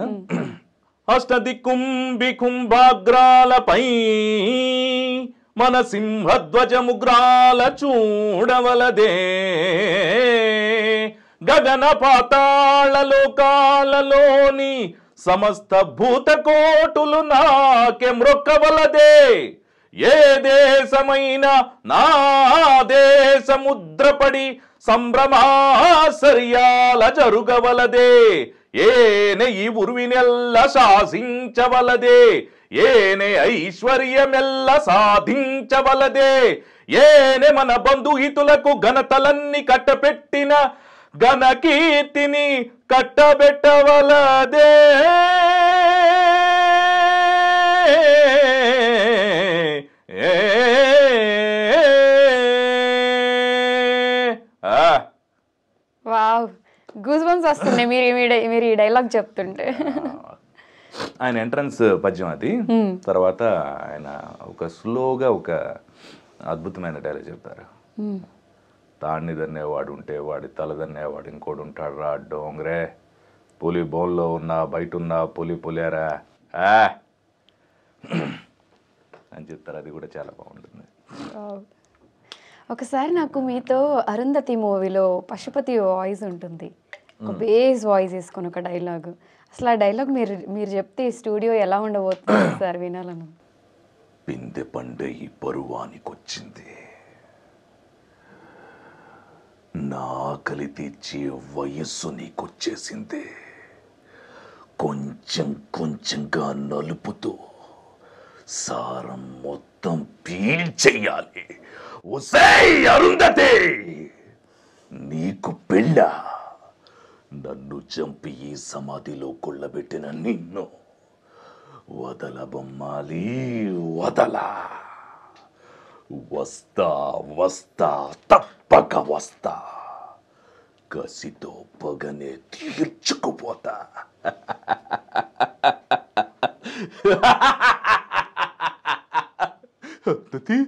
అష్టదిక్కుంబి కుంభాగ్రాలపై మన సింహధ్వజముగ్రాల చూడవలదే. గగన పాతాళ లోకాలలోని సమస్త భూతకోటులు నాకే మ్రొక్కవలదే. ఏ దేశమైన నా దేశముద్రపడి సంభ్రమాశ్చర్యాల జరుగవలదే. ఏనే ఈ ఉరువినెల్ల శాసించవలదే. ఏనే ఐశ్వర్యమెల్ల సాధించవలదే. ఏనే మన బంధుహితులకు ఘనతలన్నీ కట్టపెట్టిన ఘనకీర్తిని కట్టబెట్టవలదే. వావ్, గూస్ బంప్స్ వస్తున్నాయి మీరు ఈ డైలాగ్ చెప్తుంటే. ఆయన ఎంట్రన్స్ పద్యం అది. తర్వాత ఆయన ఒక స్లోగా ఒక అద్భుతమైన డైలాగ్ చెప్తారు. తాడిని దన్నేవాడు ఉంటే వాడి తల దన్నేవాడు ఇంకోడు ఉంటాడు రా డోంగ్రే. పులి బోన్లో ఉన్నా బయట ఉన్నా పులియారా అని చెప్తారు. అది కూడా చాలా బాగుంటుంది. ఒకసారి నాకు మీతో అరుంధతి మూవీలో పశుపతి వాయిస్ ఉంటుంది, ఒక బేస్ వాయిస్ వేసుకొని ఒక డైలాగ్. అసలు ఆ డైలాగ్ మీరు చెప్తే ఈ స్టూడియో ఎలా ఉండబోతుంది సార్ వినాలను. పిందె పండే ఈ పరువానికొచ్చింది, నా ఆకలి తీర్చే వయస్సు నీకొచ్చేసింది. కొంచెం కొంచెంగా నలుపుతూ సారం మొత్తం పీల్చెయ్యాలి. ఒసేయ్ అరుంధతి, నీకు పెళ్ళ? నన్ను చంపి ఈ సమాధిలో కొల్లబెట్టిన నిన్ను వదల బొమ్మాలి, వదల. వస్తా వస్తా తప్పక వస్తా, కసితో పగనే తీర్చుకుపోతా. అరుంధతి,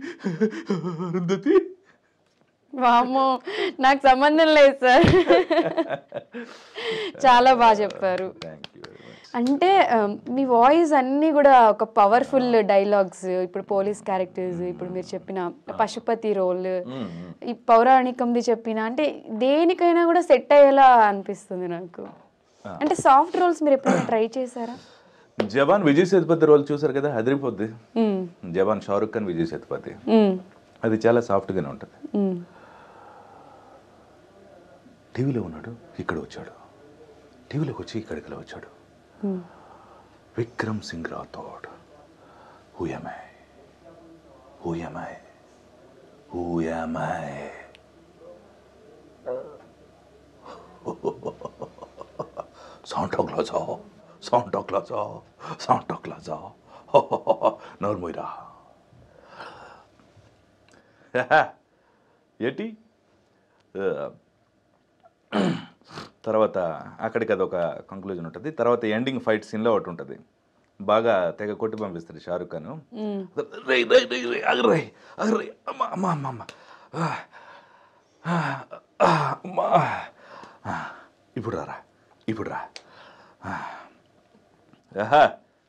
వామ్మో, నాకు సంబంధం లేదు సార్. చాలా బాగా చెప్పారు. అంటే మీ వాయిస్ అన్నీ కూడా ఒక పవర్ఫుల్ డైలాగ్స్, ఇప్పుడు పోలీస్ క్యారెక్టర్స్, ఇప్పుడు మీరు చెప్పిన పశుపతి రోల్, ఈ పౌరాణికంది చెప్పిన, అంటే దేనికైనా కూడా సెట్ అయ్యేలా అనిపిస్తుంది నాకు. అంటే సాఫ్ట్ రోల్స్ మీరు ఎప్పుడైనా ట్రై చేశారా? జవాన్ విజయ్ సేతుపతి రోల్ చూసారు కదా, అదిరిపోద్ది. జవాన్ షారుఖ్ ఖాన్ విజయ్ సేతుపతి, అది చాలా సాఫ్ట్గానే ఉంటుంది. టీవీలో ఉన్నాడు, ఇక్కడ వచ్చాడు, టీవీలోకి వచ్చి ఇక్కడికి వచ్చాడు. Vikram Singh Rathod. Who am I? Who am I? Who am I? Santa Claus, Santa Claus, Santa Claus. నోర్మోయిరా ఏంటి. తర్వాత అక్కడికి అదొక కంక్లూజన్ ఉంటుంది. తర్వాత ఎండింగ్ ఫైట్ సీన్లో ఒకటి ఉంటుంది, బాగా తెగ కొట్టి పంపిస్తాడు షారుఖ్ ఖాన్. ఇప్పుడు రారా, ఇప్పుడు రా.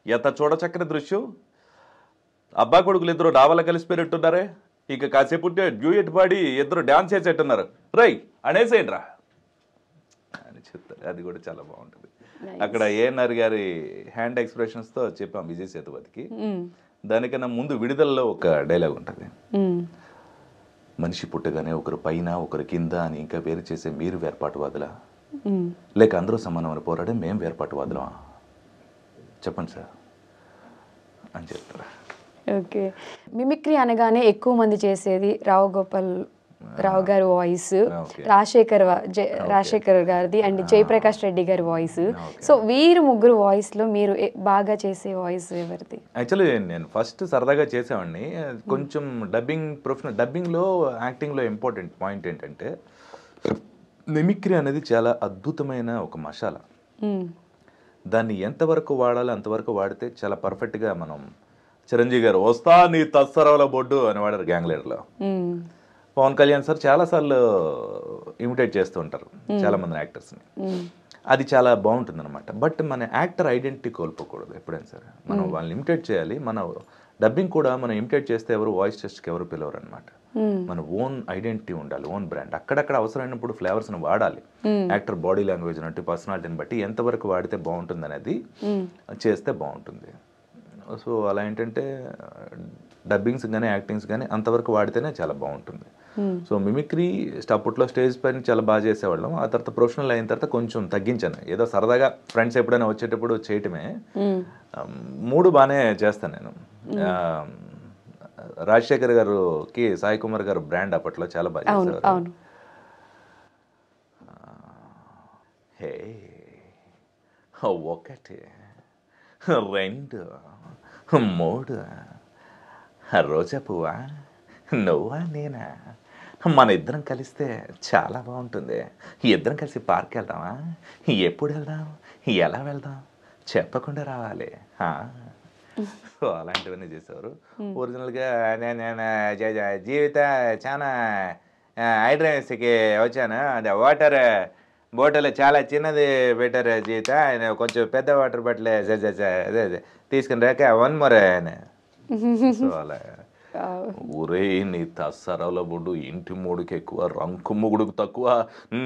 ఎంత చూడచక్కని దృశ్యం. అబ్బా కొడుకులు ఇద్దరు డాబాలో కలిసిపోయినట్టున్నారే. ఇక కాసేపు ఉంటే డ్యూయట్ పాడి ఇద్దరు డాన్స్ చేసేట్టున్నారు, రై అనేసేయండి రా అని చెప్తారు. అది కూడా చాలా బాగుంటుంది. అక్కడ ఏఎన్ఆర్ గారి హ్యాండ్ ఎక్స్ప్రెషన్స్తో చెప్పాం విజయ్ సేతుపతికి. దానికన్నా ముందు విడుదలలో ఒక డైలాగ్ ఉంటుంది, మనిషి పుట్టగానే ఒకరు పైన ఒకరు కింద అని ఇంకా వేరు చేసే మీరు వేర్పాటువాదులా, లేక అందరూ సమానమైన పోరాడే మేము వేర్పాటువాదులమా, చెప్పండి సార్ అని చెప్తారా. ఓకే, మిమిక్రీ అనగానే ఎక్కువ మంది చేసేది రావు గారి వాయిస్, రాజశేఖర్ గారిది అండ్ జయప్రకాష్ రెడ్డి గారి వాయిస్. సో వీరు ముగ్గురు వాయిస్లో మీరు బాగా చేసే వాయిస్ ఎవరిది? యాక్చువల్లీ నేను ఫస్ట్ సరదాగా చేసేవాడిని. కొంచెం డబ్బింగ్లో యాక్టింగ్లో ఇంపార్టెంట్ పాయింట్ ఏంటంటే మిమిక్రీ అనేది చాలా అద్భుతమైన ఒక మసాలా. దాన్ని ఎంతవరకు వాడాలో అంతవరకు వాడితే చాలా పర్ఫెక్ట్గా మనం చిరంజీవి గారు వస్తా నీ తస్సరవల బొడ్డు అని వాడారు గ్యాంగ్ లీడర్లో. పవన్ కళ్యాణ్ సార్ చాలాసార్లు ఇమిటేట్ చేస్తూ ఉంటారు చాలా మంది యాక్టర్స్ని. అది చాలా బాగుంటుంది అనమాట. బట్ మన యాక్టర్ ఐడెంటిటీ కోల్పోకూడదు ఎప్పుడైనా సరే. మనం వాళ్ళని ఇమిటేట్ చేయాలి. మన డబ్బింగ్ కూడా మనం ఇమిటేట్ చేస్తే ఎవరు వాయిస్ టెస్ట్కి ఎవరు పిలవరు అనమాట. మన ఓన్ ఐడెంటిటీ ఉండాలి, ఓన్ బ్రాండ్. అక్కడక్కడ అవసరమైనప్పుడు ఫ్లేవర్స్ని వాడాలి. యాక్టర్ బాడీ లాంగ్వేజ్ అంటే పర్సనాలిటీని బట్టి ఎంతవరకు వాడితే బాగుంటుంది అనేది చేస్తే బాగుంటుంది. సో అలా ఏంటంటే డబ్బింగ్స్ కానీ యాక్టింగ్స్ కానీ అంతవరకు వాడితేనే చాలా బాగుంటుంది. సో మిమిక్రీ అప్పట్లో స్టేజ్ పైన చాలా బాగా చేసేవాళ్ళం. ఆ తర్వాత ప్రొఫెషనల్ అయిన తర్వాత కొంచెం తగ్గించాను. ఏదో సరదాగా ఫ్రెండ్స్ ఎప్పుడైనా వచ్చేటప్పుడు చేయటమే. 3 బాగానే చేస్తాను నేను. రాజశేఖర్ గారికి సాయి కుమార్ గారు బ్రాండ్ అప్పట్లో చాలా బాగా చేసేవారు. హే 1 2 3 రోజా పువ్వా నువ్వా నేనా, మన ఇద్దరం కలిస్తే చాలా బాగుంటుంది. ఇద్దరం కలిసి పార్క్ వెళ్దామా, ఎప్పుడు వెళ్దాం, ఎలా వెళ్దాం చెప్పకుండా రావాలి. సో అలాంటివన్నీ చేసేవారు. ఒరిజినల్గా జీవిత చాలా హైడ్రైన్స్కి వచ్చాను, అది వాటర్ బాటిల్ చాలా చిన్నది బెటర్ జీవిత, కొంచెం పెద్ద వాటర్ బాటిల్ అదే తీసుకుని రాక 1 more అని. సో అలా ఊరే నీ తస్సరవల బొడ్డు ఇంటి మూడుకి ఎక్కువ రంకు ముగుడుకు తక్కువ,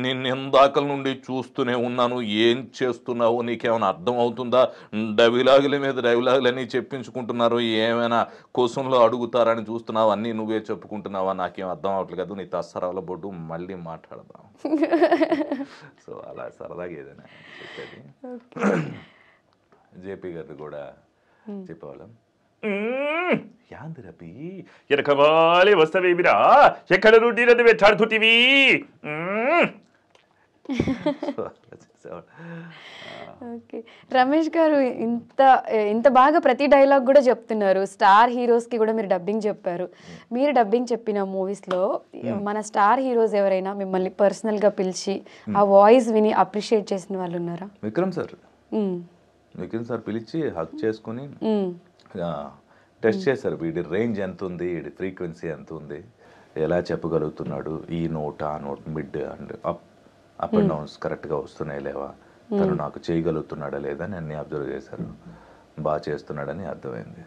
నిన్ను ఇందాకల నుండి చూస్తూనే ఉన్నాను, ఏం చేస్తున్నావు నీకేమైనా అర్థం అవుతుందా, డైలాగుల మీద డైలాగులని చెప్పించుకుంటున్నారు, ఏమైనా క్వశ్చన్లో అడుగుతారని చూస్తున్నావు, అన్నీ నువ్వే చెప్పుకుంటున్నావా, నాకేం అర్థం అవ్వట్లేదు కదా నీ తస్సరవల బొడ్డు, మళ్ళీ మాట్లాడదాం. సో అలా సరదాగా ఏదైనా చెప్పేది. జేపీ గారు కూడా చెప్పేవాళ్ళం, యాందిరపి ఎరకవాలి వస్తవేమిరా ఎక్కడ రూటీనది వెట్టాడుతుంటివి. ఓకే, రమేష్ గారు ఇంత బాగా ప్రతి డైలాగ్ కూడా చెప్తున్నారు. స్టార్ హీరోస్కి కూడా మీరు డబ్బింగ్ చెప్పారు. మీరు డబ్బింగ్ చెప్పిన మూవీస్లో మన స్టార్ హీరోస్ ఎవరైనా మిమ్మల్ని పర్సనల్గా పిలిచి ఆ వాయిస్ విని అప్రిషియేట్ చేసిన వాళ్ళు ఉన్నారా? విక్రమ్ సార్ పిలిచి హక్ చేసుకుని టెస్ట్ చేశారు. వీడి రేంజ్ ఎంత ఉంది, వీడి ఫ్రీక్వెన్సీ ఎంత ఉంది, ఎలా చెప్పగలుగుతున్నాడు, ఈ నోట్ ఆ note mid and up and downs కరెక్ట్గా వస్తున్నాయి లేవా, తను నాకు చేయగలుగుతున్నాడా లేదా అని అన్ని అబ్జర్వ్ చేశారు. బాగా చేస్తున్నాడని అర్థమైంది.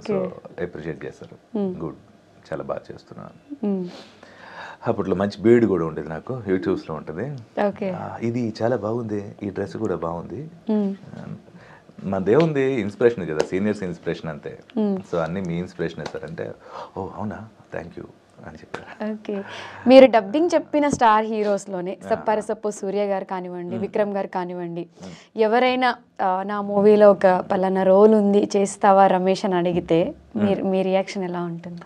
సో అప్రిషియేట్ చేశారు, గుడ్ చాలా బాగా చేస్తున్నాను. అప్పట్లో మంచి బీడ్ కూడా ఉండేది నాకు, యూట్యూబ్స్లో ఉంటుంది. ఇది చాలా బాగుంది, ఈ డ్రెస్ కూడా బాగుంది. మనదేముంది ఇన్స్పిరేషన్ కదా, సీనియర్స్ ఇన్స్పిరేషన్ అంతే. సో అన్నీ మీ ఇన్స్పిరేషన్ సార్ అంటే, ఓ అవునా థ్యాంక్ యూ అని చెప్పారు. ఓకే, మీరు డబ్బింగ్ చెప్పిన స్టార్ హీరోస్లోనే సపోజ్ సూర్య గారు కానివ్వండి, విక్రమ్ గారు కానివ్వండి, ఎవరైనా నా మూవీలో ఒక పలానా రోల్ ఉంది చేస్తావా రమేష్ అని అడిగితే మీ రియాక్షన్ ఎలా ఉంటుంది?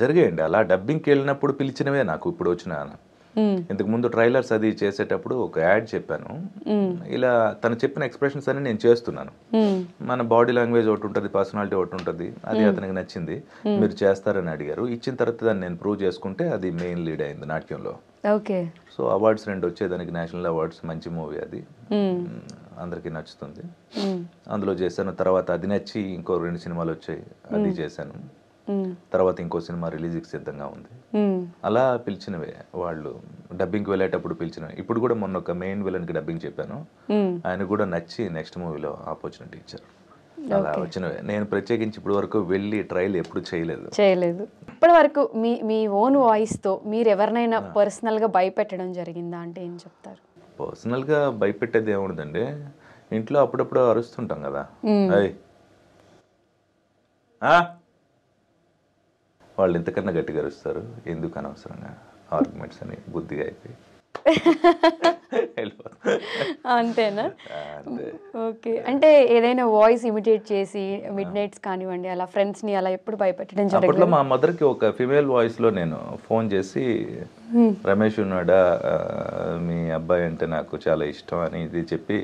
జరిగాయండి అలా. డబ్బింగ్కి వెళ్ళినప్పుడు పిలిచినవే నాకు ఇప్పుడు వచ్చిన. ఇంతకు ముందు ట్రైలర్స్ అది చేసేటప్పుడు ఒక యాడ్ చెప్పాను, ఇలా తను చెప్పిన ఎక్స్ప్రెషన్స్ అన్ని నేను చేస్తున్నాను. మన బాడీ లాంగ్వేజ్ ఒకటి ఉంటుంది, పర్సనాలిటీ ఒకటి ఉంటుంది, అది అతనికి నచ్చింది. మీరు చేస్తారని అడిగారు, ఇచ్చిన తర్వాత దాన్ని నేను ప్రూవ్ చేసుకుంటే అది మెయిన్ లీడ్ అయింది నాట్యంలో. ఓకే, సో అవార్డ్స్ 2 వచ్చేదానికి, నేషనల్ అవార్డ్స్, మంచి మూవీ అది, అందరికీ నచ్చుతుంది. అందులో చేశాను. తర్వాత అది నచ్చి ఇంకో 2 సినిమాలు వచ్చాయి, అది చేశాను. తర్వాత ఇంకో సినిమా రిలీజ్కి సిద్ధంగా ఉంది. అలా పిలిచినవే వాళ్ళు, డబ్బింగ్కి వెళ్ళేటప్పుడు పిలిచినవి. ఇప్పుడు కూడా మొన్న ఒక మెయిన్ విలన్కి డబ్బింగ్ చెప్పాను, ఆయన కూడా నచ్చి నెక్స్ట్ మూవీలో ఆపర్చునిటీ ఇచ్చారు. అలా వచ్చినవి. నేను ప్రత్యేకించి ఇప్పటి వరకు వెళ్ళి ట్రైల్ ఎప్పుడు చేయలేదు. ఇప్పటి వరకు మీ ఓన్ వాయిస్తో మీరు ఎవరినైనా పర్సనల్గా భయపెట్టడం జరిగిందా అంటే ఏం చెప్తారు? పర్సనల్గా భయపెట్టేది ఏముండదండి, ఇంట్లో అప్పుడప్పుడు అరుస్తుంటాం కదా, అయ్ వాళ్ళు ఎంతకన్నా గట్టిగా అరుస్తారు, ఎందుకు అనవసరంగా ఆర్గ్యుమెంట్స్ అని బుద్ధిగా అయిపోయి అంతేనా? ఓకే. అంటే ఏదైనా వాయిస్ ఇమిటేట్ చేసి మిడ్ నైట్స్ కానివ్వండి అలా ఫ్రెండ్స్ని అలా ఎప్పుడు భయపెట్టడం జరిగింది? అప్పట్లో మా మదర్కి ఒక ఫిమేల్ వాయిస్లో నేను ఫోన్ చేసి, రమేష్ ఉన్నాడా, మీ అబ్బాయి అంటే నాకు చాలా ఇష్టం అని ఇది చెప్పి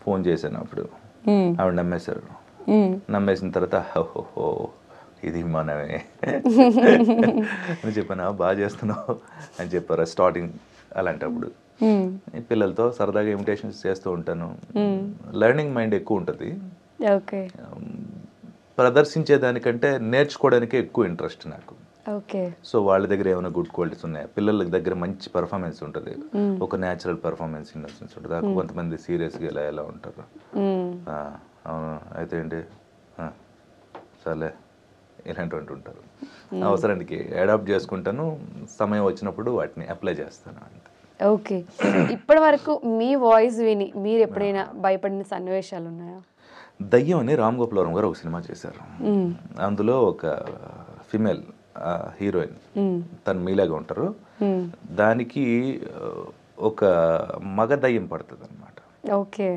ఫోన్ చేశాను. అప్పుడు ఆవిడ నమ్మేశారు. నమ్మేసిన తర్వాత ఓహో ఇది మనమే అని చెప్పాను. బాగా చేస్తున్నావు అని చెప్పారు స్టార్టింగ్. అలాంటప్పుడు పిల్లలతో సరదాగా ఇమిటేషన్స్ చేస్తూ ఉంటాను. లెర్నింగ్ మైండ్ ఎక్కువ ఉంటుంది. ప్రదర్శించేదానికంటే నేర్చుకోవడానికే ఎక్కువ ఇంట్రెస్ట్ నాకు. సో వాళ్ళ దగ్గర ఏమైనా గుడ్ క్వాలిటీస్ ఉన్నాయి, పిల్లల దగ్గర మంచి పర్ఫార్మెన్స్ ఉంటుంది, ఒక న్యాచురల్ పర్ఫార్మెన్స్ ఇన్నోసెన్స్ ఉంటుంది. కొంతమంది సీరియస్గా ఎలా ఉంటారు, అవును అయితే ఏంటి సర్లే ఇలాంటివంటి ఉంటారు. అవసరానికి అడాప్ట్ చేసుకుంటాను, సమయం వచ్చినప్పుడు వాటిని అప్లై చేస్తాను అంతే. ఓకే. ఇప్పటి వరకు మీ వాయిస్ విని మీరు ఎప్పుడైనా భయపడిన సన్నివేశాలు ఉన్నాయా? దయ్యం అని రామ్ గోపాల్ గారు ఒక సినిమా చేశారు. అందులో ఒక ఫిమేల్ హీరోయిన్, తను మీలాగా ఉంటారు. దానికి ఒక మగ దయ్యం పడుతుంది అనమాట. ఓకే.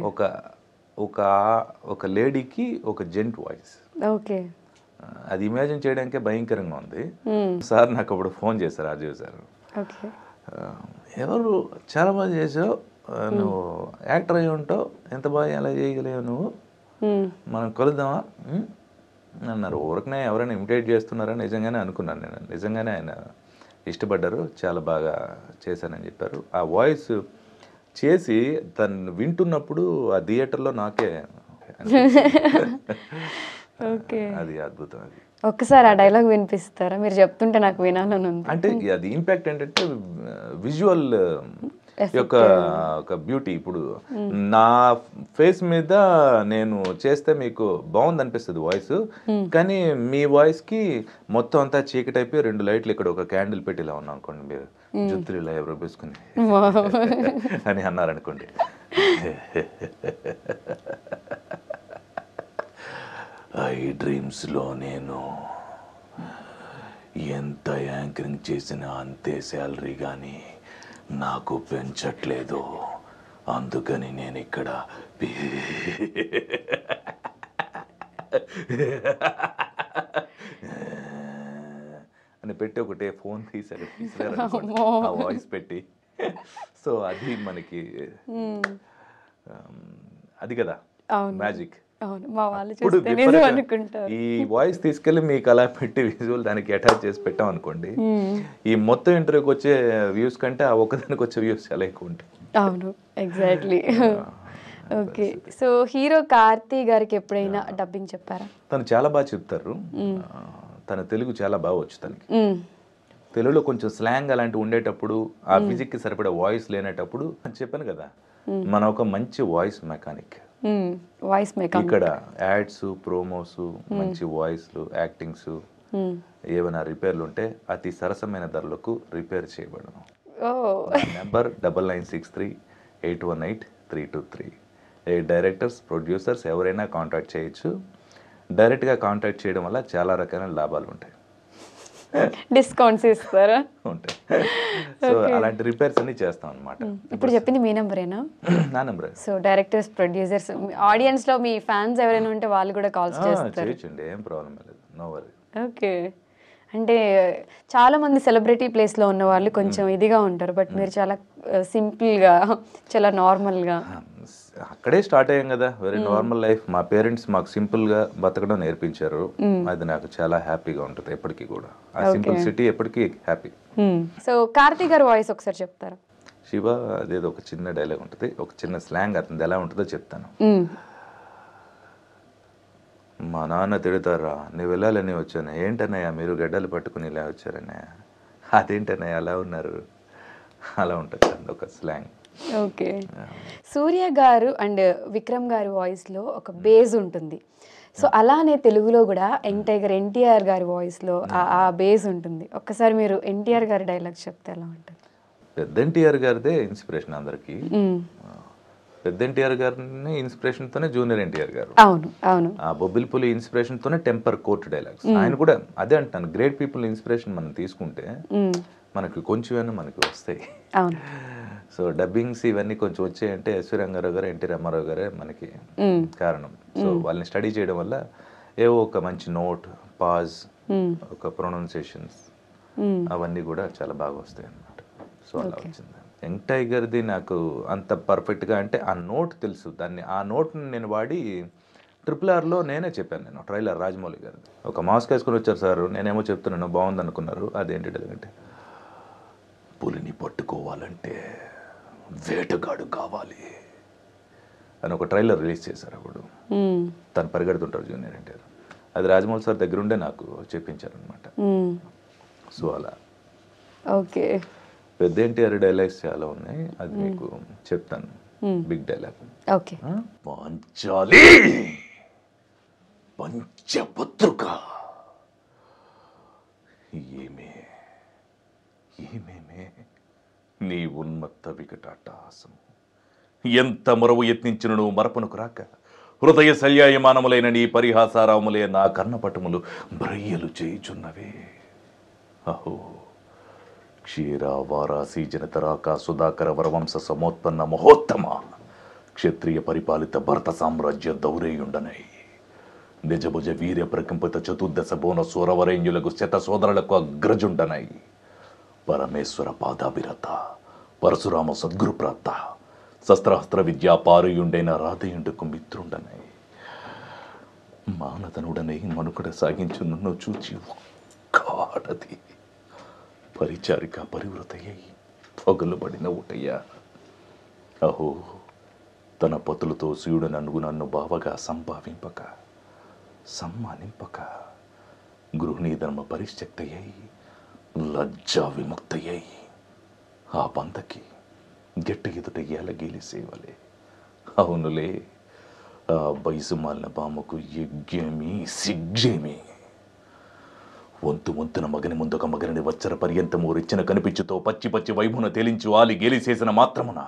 ఒక లేడీకి ఒక జెంట్ వాయిస్. ఓకే. అది ఇమాజిన్ చేయడానికే భయంకరంగా ఉంది. సార్ నాకు అప్పుడు ఫోన్ చేశారు, రాజీవ్ సార్. ఎవరు చాలా బాగా చేసావు, నువ్వు యాక్టర్ అయి ఉంటావు, ఎంత బాగా ఎలా చేయగలేవు నువ్వు, మనం కలుద్దామా అన్నారు. ఊరికనే ఎవరైనా ఇమిటేట్ చేస్తున్నారని నిజంగానే అనుకున్నాను నేను. నిజంగానే ఆయన ఇష్టపడ్డారు, చాలా బాగా చేశానని చెప్పారు. ఆ వాయిస్ చేసి తను వింటున్నప్పుడు ఆ థియేటర్లో నాకే అది అద్భుతం. అది ఒక్కసారి ఆ డైలాగ్ వినిపిస్తారా? మీరు చెప్తుంటే నాకు వినాలని ఉంది. అంటే అది ఇంపాక్ట్ ఏంటంటే విజువల్ యొక్క ఒక బ్యూటీ. ఇప్పుడు నా ఫేస్ మీద నేను చేస్తే మీకు బాగుంది అనిపిస్తుంది వాయిస్, కానీ మీ వాయిస్కి మొత్తం అంతా చీకటి అయిపోయి 2 లైట్లు ఇక్కడ ఒక క్యాండిల్ పెట్టి ఇలా ఉన్నాం అనుకోండి, మీరు జుత్తులు ఇలా ఎవరో వేసుకుని అని అన్నారనుకోండి, ఐ డ్రీమ్స్లో నేను ఎంత యాంకరింగ్ చేసినా అంతే శాలరీ కానీ నాకు పెంచట్లేదు, అందుకని నేను ఇక్కడ అని పెట్టి ఒకటే ఫోన్ తీసారు ఆ వాయిస్ పెట్టి. సో అది మనకి అది కదా మ్యాజిక్. ఈ వాయిస్ తీసుకెళ్ళి మీకు అలా పెట్టి విజువల్ దానికి అటాచ్ చేసి పెట్టాం అనుకోండి, ఈ మొత్తం ఇంటర్వ్యూకి వచ్చే వ్యూస్ కంటే ఆ ఒక్కదానికి వచ్చే వ్యూస్ చాలా ఎక్కువ ఉంటాయి. అవును, exactly. Okay. So hero Karthi గారికి ఎప్పుడైనా డబ్బింగ్ చెప్పారా? తను చాలా బాగా చెప్తారు. తన తెలుగు చాలా బాగా వచ్చు తనకి. తెలుగులో కొంచెం స్లాంగ్ అలాంటివి ఉండేటప్పుడు, ఆ ఫిజిక్కి సరిపడే వాయిస్ లేనేటప్పుడు చెప్పాను కదా, మన ఒక మంచి వాయిస్ మెకానిక్. ఇక్కడ యాడ్స్, ప్రోమోస్, మంచి వాయిస్లు, యాక్టింగ్స్, ఏమైనా రిపేర్లు ఉంటే అతి సరసమైన ధరలకు రిపేర్ చేయబడను. నెంబర్ 9963818323. డైరెక్టర్స్, ప్రొడ్యూసర్స్ ఎవరైనా కాంటాక్ట్ చేయొచ్చు. డైరెక్ట్గా కాంటాక్ట్ చేయడం వల్ల చాలా రకాల లాభాలు ఉంటాయి, డిస్కౌంట్స్ ఇస్తారా? ఉంటాయి. సో అలాంటి రిపేర్స్ అన్ని చేస్తాం అనమాట. ఇప్పుడు చెప్పింది మీ నెంబరేనా? నా నెంబరే. సో డైరెక్టర్స్, ప్రొడ్యూసర్స్, ఆడియన్స్ లో మీ ఫ్యాన్స్ ఎవరైనా ఉంటే వాళ్ళు కూడా కాల్స్ చేస్తారు? చేయొచ్చండి, ఏం ప్రాబ్లం లేదు, నో వరీ. ఓకే. అంటే చాలా మంది సెలబ్రిటీ ప్లేస్ లో ఉన్న వాళ్ళు కొంచెం ఇదిగా ఉంటారు, బట్ మీరు చాలా సింపుల్ గా, చాలా నార్మల్ గా. అక్కడే స్టార్ట్ అయ్యాం కదా, వెరీ నార్మల్ లైఫ్. మా పేరెంట్స్ మాకు సింపుల్ గా బతకడం నేర్పించారు. అది నాకు చాలా హ్యాపీగా ఉంటుంది ఎప్పటికీ కూడా. ఆ సింపుల్ సిటీ ఎప్పటికీ హ్యాపీ. సో కార్తీ గారి వాయిస్ ఒకసారి చెప్తారా? శివ అదేదో ఒక చిన్న డైలాగ్ ఉంటుంది, ఒక చిన్న స్లాంగ్, అతనిది ఎలా ఉంటుందో చెప్తాను. మా నాన్న తిడతారా, నువ్వు వెళ్ళాలని వచ్చాను. ఏంటన్నయ్య మీరు గడ్డలు పట్టుకుని ఇలా వచ్చారన్నయ్య, అదేంటన్నయ్య అలా ఉన్నారు, అలా ఉంటుంది ఒక స్లాంగ్. ఓకే. సూర్య గారు అండ్ విక్రమ్ గారి వాయిస్లో ఒక బేస్ ఉంటుంది. సో అలానే తెలుగులో కూడా యంగ్ టైగర్ ఎన్టీఆర్ గారి వాయిస్లో ఆ బేస్ ఉంటుంది. ఒక్కసారి మీరు ఎన్టీఆర్ గారి డైలాగ్ చెప్తే ఎలా ఉంటుంది? పెద్ద ఎన్టీఆర్ గారిదే ఇన్స్పిరేషన్ అందరికి. పెద్ద ఎన్టీఆర్ గారిని ఇన్స్పిరేషన్తోనే జూనియర్ ఎన్టీఆర్ గారు. అవును అవును. ఆ బొబ్బిలిపులి ఇన్స్పిరేషన్తోనే టెంపర్ కోర్ట్ డైలాగ్స్. ఆయన కూడా అదే అంటాను, గ్రేట్ పీపుల్ ఇన్స్పిరేషన్ మనం తీసుకుంటే మనకి కొంచెమైనా మనకి వస్తాయి. అవును. సో డబ్బింగ్స్ ఇవన్నీ కొంచెం వచ్చాయంటే ఎస్వి రంగారావు గారు, ఎన్టీ రామారావు గారే మనకి కారణం. సో వాళ్ళని స్టడీ చేయడం వల్ల ఏవో ఒక మంచి నోట్, పాజ్, ఒక ప్రొనౌన్సియేషన్స్ అవన్నీ కూడా చాలా బాగా వస్తాయి అన్నమాట. సో అలా వచ్చింది. యంగ్ టైగర్ది నాకు అంత పర్ఫెక్ట్గా అంటే ఆ నోట్ తెలుసు, దాన్ని ఆ నోట్ని నేను వాడి RRRలో నేనే చెప్పాను. నేను ట్రైలర్ రాజమౌళి గారు ఒక మాస్క్ వేసుకొని వచ్చారు సార్, నేనేమో చెప్తున్నాను బాగుంది అనుకున్నారు. అదేంటి అంటే పులిని పట్టుకోవాలంటే వేటగాడు కావాలి అని ఒక ట్రైలర్ రిలీజ్ చేశారు. అప్పుడు తను పరిగెడుతుంటారు జూనియర్ ఎన్టీఆర్. అది రాజమౌళి సార్ దగ్గరుండే నాకు చెప్పించారు అనమాట. సో అలా ఓకే. పెద్ద ఎన్టీఆర్ డైలాగ్స్ చాలా ఉన్నాయి, అది మీకు చెప్తాను. Big dialogue okay. పాంచాలి పంచపత్రుక ఏమే ఏమేమే నీ ఉన్మత్త వికటాటహాసం ఎంత మరవు యత్నించినను మరపనుకు రాక హృదయ శల్యాయమానములైన నీ పరిహాసారాములే నా కర్ణపటములు బ్రయ్యలు చేయుచున్నవే. అహో క్షీరా వారాసి జనతరాక సుధాకర వరవంశ సమోత్పన్న మహోత్తమ క్షత్రియ పరిపాలిత భరత సామ్రాజ్య దౌరేయుండనై నిజభుజ వీర్య ప్రకంపిత చతుర్దశ బోన సూరవరేణ్యులకు శత సోదరులకు అగ్రజుండనై పరమేశ్వర పాదాభిరత పరశురామ సద్గురుప్రాప్త శస్త్రాస్త్ర విద్యా పారయుండైన రాధయుండుకు మిత్రుండనై మానదనుడనై మనుకడ సాగించు నన్ను చూచి ఒక్కాడది పరిచారిక పరివృతయ్యై పగలుబడిన ఊటయ్యా. అహో తన పతులతో శివుడు నన్ను బావగా సంభావింపక సమ్మానింపక గృహిణీ ధర్మ పరిశ్చక్తయ్యై లజ్జా విముక్తయ్యై ఆ బంధకి గట్టి ఎదుట ఏలగీలి సేవలే. అవునులే ఆ వయసు మాలిన బామ్మకు యజ్ఞేమి సిగ్గేమి వంతు వంతున మగని ముందొక మగని వచ్చర పర్యంతము రెచ్చిన కనిపించుతో పచ్చి పచ్చి వైభున తేలించు వాలి గేలిసేసిన మాత్రమున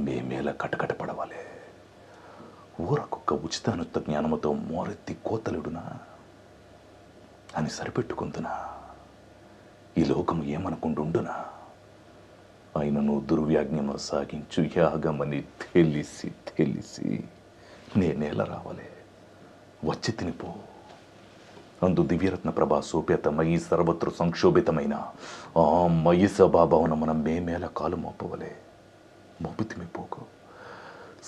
మేమేల కటకట పడవాలే. ఊరకొక్క ఉచితానుత్త జ్ఞానముతో మోరెత్తి కోతలుడునా అని సరిపెట్టుకుందునా ఈ లోకము ఏమనుకుంటుండునా ఆయనను దుర్వ్యాజ్ఞను సాగించు యాగమని తెలిసి నేనేల రావాలే. వచ్చి తినిపో అందు దివ్యరత్న ప్రభా సోపేత మయి సర్వత్రు సంక్షోభితమైన ఆ మయి సభాభవనమున మేమేల కాలు మోపవలే. మోపితిమిపోకు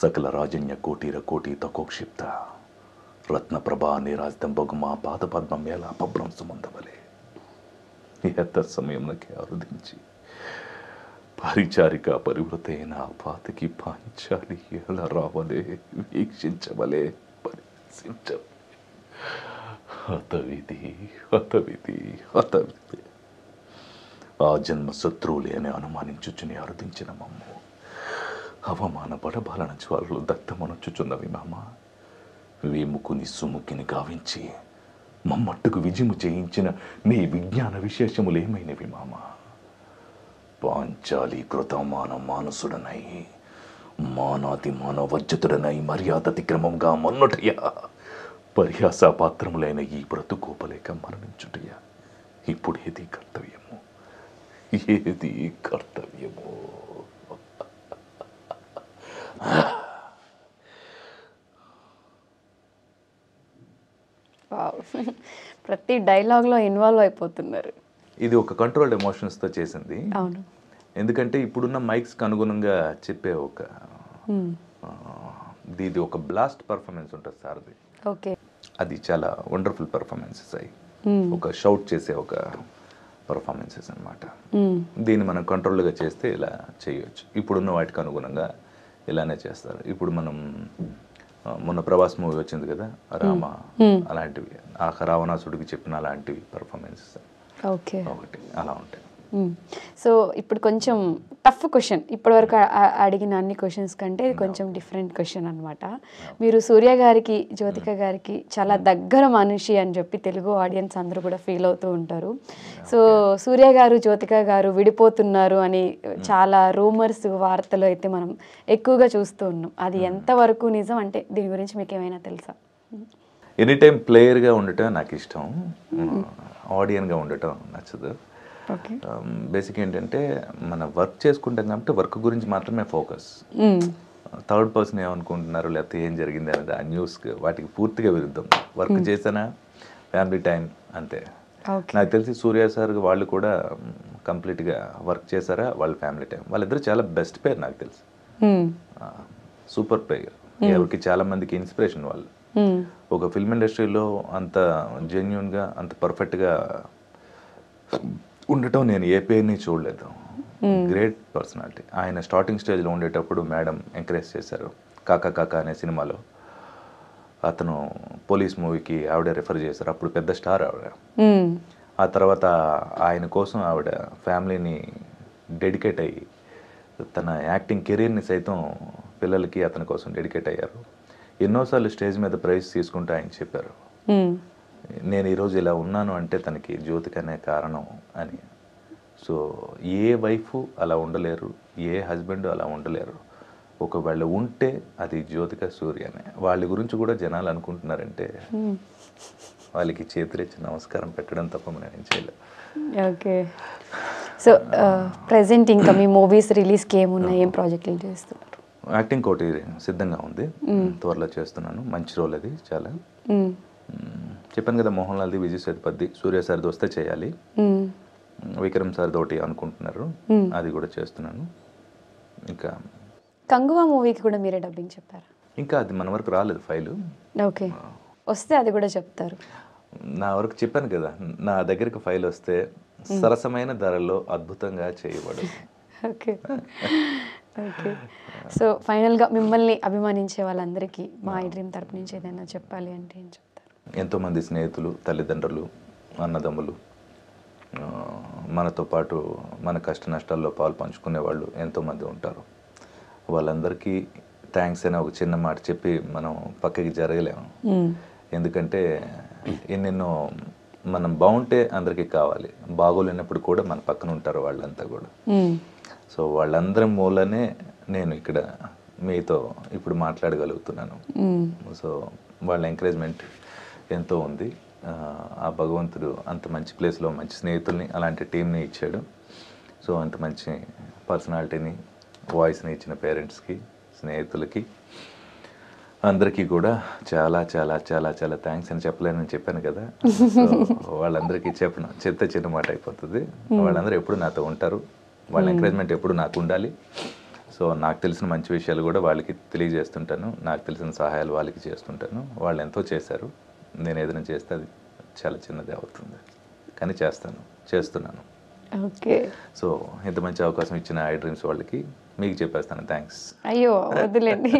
సకల రాజన్య కోటీర కోటి తకోక్షిప్త రత్నప్రభా నిరాజితంబగు మా పాదపద్మ మేళ అపభ్రంశముందవలే. ఎంత సమయంలోకి అరుదించి పరిచారిక పరివృతైన పాతికి పాంచాలి ఎలా రావలే వీక్షించవలే పరిశీలించవలే. హతవిధి హతవిధి హతవిధి ఆ జన్మ శత్రువులే అని అనుమానించుచుని అరుదించిన మమ్ము అవమాన బడబాలన జ్వాలలు దత్తమనొచ్చుచున్నవి మామ. వేముకుని సుముకిని గావించి మమ్మట్టుకు విజయము చేయించిన నీ విజ్ఞాన విశేషములేమైనవి మామ. పాంచాలి కృతమాన మానసుడనై మానాతి మానవజ్జతుడనై మర్యాదతిక్రమంగా మన్నుటయ్యా పరిహాసపాత్రములైన ఈ బ్రతుకోపలేక మరణించుటయ్యా. ఇప్పుడేది కర్తవ్యము ఏది కర్తవ్యము? ప్రతి డైలాగ్లో ఇన్వాల్వ్ అయిపోతున్నారు. ఇది ఒక కంట్రోల్డ్ ఎమోషన్స్తో చేసింది. అవును. ఎందుకంటే ఇప్పుడున్న మైక్స్కి అనుగుణంగా చెప్పే ఒక ఇది ఒక బ్లాస్ట్ పర్ఫార్మెన్స్ ఉంటుంది సార్ది. ఓకే. అది చాలా వండర్ఫుల్ పర్ఫార్మెన్సెస్ అయ్యి ఒక షౌట్ చేసే ఒక పర్ఫార్మెన్సెస్ అనమాట. దీన్ని మనం కంట్రోల్గా చేస్తే ఇలా చేయొచ్చు. ఇప్పుడున్న వాటికి అనుగుణంగా ఇలానే చేస్తారు. ఇప్పుడు మనం మొన్న ప్రభాస్ మూవీ వచ్చింది కదా రామ, అలాంటివి ఆ రావణాసుడికి చెప్పిన అలాంటివి పర్ఫార్మెన్సెస్ ఓకే ఒకటి అలా ఉంటాయి. సో ఇప్పుడు కొంచెం టఫ్ క్వశ్చన్, ఇప్పటివరకు అడిగిన అన్ని క్వశ్చన్స్ కంటే ఇది కొంచెం డిఫరెంట్ క్వశ్చన్ అనమాట. మీరు సూర్య గారికి, జ్యోతిక గారికి చాలా దగ్గర మనిషి అని చెప్పి తెలుగు ఆడియన్స్ అందరూ కూడా ఫీల్ అవుతూ ఉంటారు. సో సూర్య గారు, జ్యోతిక గారు విడిపోతున్నారు అని చాలా రూమర్స్, వార్తలు అయితే మనం ఎక్కువగా చూస్తూ ఉన్నాం. అది ఎంతవరకు నిజం, అంటే దీని గురించి మీకు ఏమైనా తెలుసా? ఎనీ టైం ప్లేయర్గా ఉండటం నాకు ఇష్టం, ఆడియన్గా ఉండటం నచ్చదు. బేసిక్ ఏంటంటే మనం వర్క్ చేసుకుంటాం కాబట్టి వర్క్ గురించి మాత్రమే ఫోకస్. థర్డ్ పర్సన్ ఏమనుకుంటున్నారు లేకపోతే ఏం జరిగింది అనేది ఆ న్యూస్ వాటికి పూర్తిగా విరుద్ధం. వర్క్ చేసానా, ఫ్యామిలీ టైం అంతే. నాకు తెలిసి సూర్య సార్ వాళ్ళు కూడా కంప్లీట్గా వర్క్ చేశారా, వాళ్ళ ఫ్యామిలీ టైం. వాళ్ళిద్దరు చాలా బెస్ట్ పేరు నాకు తెలిసి, సూపర్ ప్లేయర్. ఎవరికి చాలా మందికి ఇన్స్పిరేషన్ వాళ్ళు. ఒక ఫిల్మ్ ఇండస్ట్రీలో అంత జెన్యున్గా, అంత పర్ఫెక్ట్గా ఉండటం నేను ఏ పేరుని చూడలేదు. Great personality. ఆయన స్టార్టింగ్ స్టేజ్లో ఉండేటప్పుడు మేడం ఎంకరేజ్ చేశారు. కాకా కాకా అనే సినిమాలో అతను పోలీస్ మూవీకి ఆవిడ రిఫర్ చేశారు. అప్పుడు పెద్ద స్టార్ ఆవిడ. ఆ తర్వాత ఆయన కోసం ఆవిడ ఫ్యామిలీని డెడికేట్ అయ్యి తన యాక్టింగ్ కెరీర్ని సైతం పిల్లలకి అతని కోసం డెడికేట్ అయ్యారు. ఎన్నోసార్లు స్టేజ్ మీద ప్రైజ్ తీసుకుంటూ ఆయన చెప్పారు, నేను ఈరోజు ఇలా ఉన్నాను అంటే తనకి జ్యోతిక అనే కారణం అని. సో ఏ వైఫ్ అలా ఉండలేరు, ఏ హస్బెండ్ అలా ఉండలేరు. ఒకవేళ ఉంటే అది జ్యోతిక, సూర్యనే. వాళ్ళ గురించి కూడా జనాలు అనుకుంటున్నారంటే వాళ్ళకి చేతులెచ్చి నమస్కారం పెట్టడం తప్ప మనం ఏం చేయలేం. ఓకే. సో ప్రెసెంట్ ఇంకా మీ మూవీస్ రిలీజ్కి ఏమున్నాయి, ఏం ప్రాజెక్టులు చేస్తున్నారు? యాక్టింగ్ కోటి సిద్ధంగా ఉంది, త్వరలో చేస్తున్నాను. మంచి రోల్ అది చాలా. చెప్పాను కదా, మోహన్ లాల్ది, విజయ్ సేతుపతి, సూర్య సార్ది వస్తే చేయాలి. విక్రమ్ సార్ తోటి అనుకుంటున్నారు, అది కూడా చేస్తున్నాను. ఇంకా కంగువా మూవీకి కూడా మీరే డబ్బింగ్ చెప్పారా? ఇంకా అది మన వరకు రాలేదు ఫైలు. ఓకే, వస్తే అది కూడా చెప్తారు. నా వరకు చెప్పాను కదా, నా దగ్గరికి ఫైల్ వస్తే సరసమైన ధరలో అద్భుతంగా చేయబడు. Okay okay. సో ఫైనల్గా మిమ్మల్ని అభిమానించే వాళ్ళందరికీ మా ఐ డ్రీమ్ తరపు నుంచి ఏదైనా చెప్పాలి అంటే ఏం చెప్తారు? ఎంతోమంది స్నేహితులు, తల్లిదండ్రులు, అన్నదమ్ములు, మనతో పాటు మన కష్ట నష్టాల్లో పాలు పంచుకునే వాళ్ళు ఎంతోమంది ఉంటారు. వాళ్ళందరికీ థ్యాంక్స్ అనే ఒక చిన్న మాట చెప్పి మనం పక్కకి జరగలేము. ఎందుకంటే ఎన్నెన్నో మనం బాగుంటే అందరికీ కావాలి, బాగోలేనప్పుడు కూడా మన పక్కన ఉంటారు వాళ్ళంతా కూడా. సో వాళ్ళందరి మూలనే నేను ఇక్కడ మీతో ఇప్పుడు మాట్లాడగలుగుతున్నాను. సో వాళ్ళ ఎంకరేజ్మెంట్ ఎంతో ఉంది. ఆ భగవంతుడు అంత మంచి ప్లేస్లో మంచి స్నేహితుల్ని, అలాంటి టీంని ఇచ్చాడు. సో అంత మంచి పర్సనాలిటీని, వాయిస్ని ఇచ్చిన పేరెంట్స్కి, స్నేహితులకి, అందరికీ కూడా చాలా చాలా చాలా చాలా థ్యాంక్స్ అని చెప్పలేనని చెప్పాను కదా. సో వాళ్ళందరికీ చెప్తే చిన్న మాట అయిపోతుంది. వాళ్ళందరూ ఎప్పుడు నాతో ఉంటారు, వాళ్ళ ఎంకరేజ్మెంట్ ఎప్పుడు నాకు ఉండాలి. సో నాకు తెలిసిన మంచి విషయాలు కూడా వాళ్ళకి తెలియజేస్తుంటాను, నాకు తెలిసిన సహాయాలు వాళ్ళకి చేస్తుంటాను. వాళ్ళు ఎంతో చేశారు, నేను ఏదైనా చేస్తే అది చాలా చిన్నదే అవుతుంది, కానీ చేస్తున్నాను. ఓకే. సో ఇంత మంచి అవకాశం ఇచ్చిన ఐ డ్రీమ్స్ వాళ్ళకి మీకు చెప్పేస్తాను థ్యాంక్స్. అయ్యో వద్దులేండి,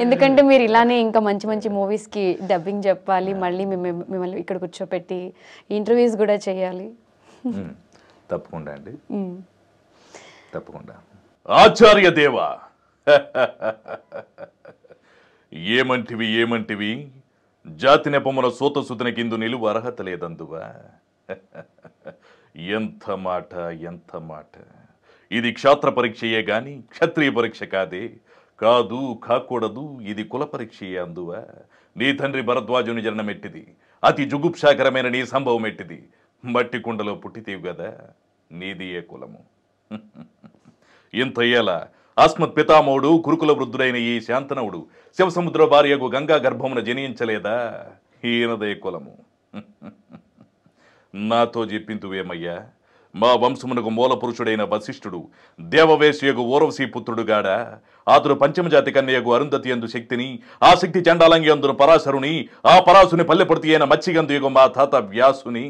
ఎందుకంటే మీరు ఇలానే ఇంకా మంచి మంచి మూవీస్కి డబ్బింగ్ చెప్పాలి, మళ్ళీ మిమ్మల్ని ఇక్కడ కూర్చోపెట్టి ఇంటర్వ్యూస్ కూడా చేయాలి. తప్పకుండా అండి, తప్పకుండా. ఆచార్య దేవా, ఏమంటివి జాతి నెపమున సూతసుతుని కిందు నిలువ అర్హత లేదందువా. ఎంత మాట. ఇది క్షాత్ర పరీక్షయే గాని క్షత్రియ పరీక్ష కాకూడదు. ఇది కుల పరీక్షయే అందువా. నీ తండ్రి భరద్వాజుని జననమెట్టిది, అతి జుగుప్సాకరమైన నీ సంభవం ఎట్టిది. మట్టి కుండలో పుట్టితేవు గదా, నీది ఏ కులము. ఇంత ఏలా ఆస్మత్ పితామహుడు కురుకుల వృద్ధుడైన ఈ శాంతనవుడు శివసముద్ర భార్యకు గంగా గర్భమున జనించలేదా, ఈయనదే కులము. నాతో చెప్పింతువేమయ్యా, మా వంశమునకు మూల పురుషుడైన వశిష్ఠుడు దేవవేశ్యకు ఊర్వశీ పుత్రుడుగాడా. ఆతుడు పంచమజాతి కన్యకు అరుంధతి అందు శక్తిని, ఆ శక్తి చండాలంగి అందును పరాశరుని, ఆ పరాశుని పల్లెపొడితి అయిన మత్స్యగంధు యుగ మా తాత వ్యాసుని,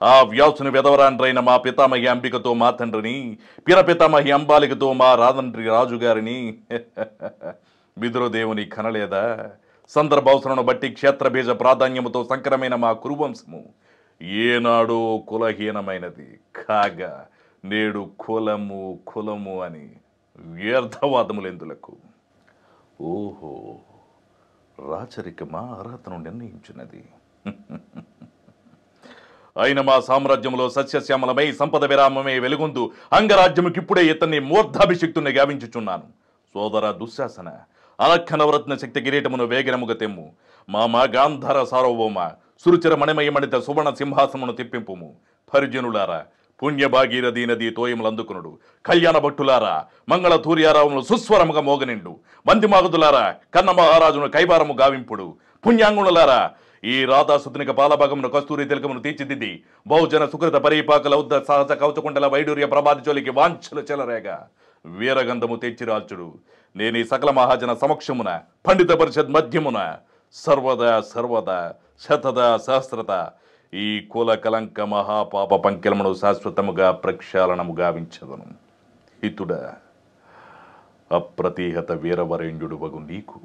ఆ వ్యాసుని వెదవరాండ్రైన మా పితామహి అంబికతో మా తండ్రిని, పిరపితామహి అంబాలికతో మా రాదండ్రి రాజుగారిని. విదురదేవుని కనలేదా, సందర్భావసరను బట్టి క్షేత్రబీజ ప్రాధాన్యముతో సంకరమైన మా కురువంశము ఏనాడు కులహీనమైనది కాగా నేడు కులము కులము అని వ్యర్థవాదములెందులకు. ఓహో, రాచరికమా అర్హతను నిర్ణయించున్నది. అయిన మా సామ్రాజ్యంలో సస్యశ్యామలమై సంపద విరామమే వెలుగొందు అంగరాజ్యముకిప్పుడే ఇతన్ని మూర్ధాభిషిక్తుని గావించుచున్నాను. సోదర దుశ్శాసన, అనఖనవరత్న శక్తి కిరీటమును వేగిరముగ తెమ్ము. మా గాంధార సార్వభౌమ సురుచిర మణిమయమణిత సువర్ణ సింహాసమును తెప్పింపుము. పరిజనులారా, పుణ్యభాగీరథీ నది తోయములందుకునుడు. కళ్యాణ భట్టులారా, మంగళ తూర్యారావములు సుస్వరముగా మోగనిండు. మందిమాగుదులారా, కన్న మహారాజును కైవారము గావింపుడు. పుణ్యాంగుణులారా, ఈ రాధాసుతునిక పాలభాగమును కస్తూరి తిలకమును తీర్చిదిద్ది బహుజన సుకృత పరీపాకల ఉద్ద సహజ కౌచకుండల వైడూర్య ప్రభాదిచోలికి వాంఛలు చెలరేగా వీరగంధము తెచ్చిరాల్చుడు. నేను ఈ సకల మహాజన సమక్షమున పండిత పరిషత్ మధ్యమున సర్వదా సర్వదా శతద సహస్రత ఈ కుల కలంక మహాపాప పంకెలమును శాశ్వతముగా ప్రక్షాళనము గావించదను. హితుడ, అప్రతిహత వీరవరేణ్యుడు వగు నీకు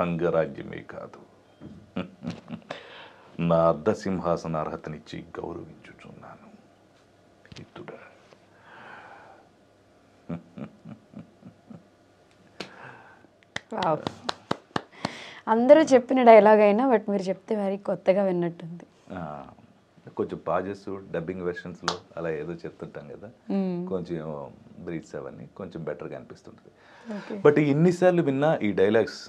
అంగరాజ్యమే కాదు, నా అర్ధ సింహాసన అర్హతనిచ్చి గౌరవించుచున్నాను. హితుడా. అందరూ చెప్పిన డైలాగ్ అయినా బట్ మీరు చెప్తే మరి కొత్తగా విన్నట్టుంది. కొంచెం పాజెస్ డబ్బింగ్ వెర్షన్స్లో అలా ఏదో చెప్తుంటాం కదా, కొంచెం బ్రీత్స్ అవన్నీ కొంచెం బెటర్గా అనిపిస్తుంటుంది. బట్ ఎన్నిసార్లు విన్నా ఈ డైలాగ్స్,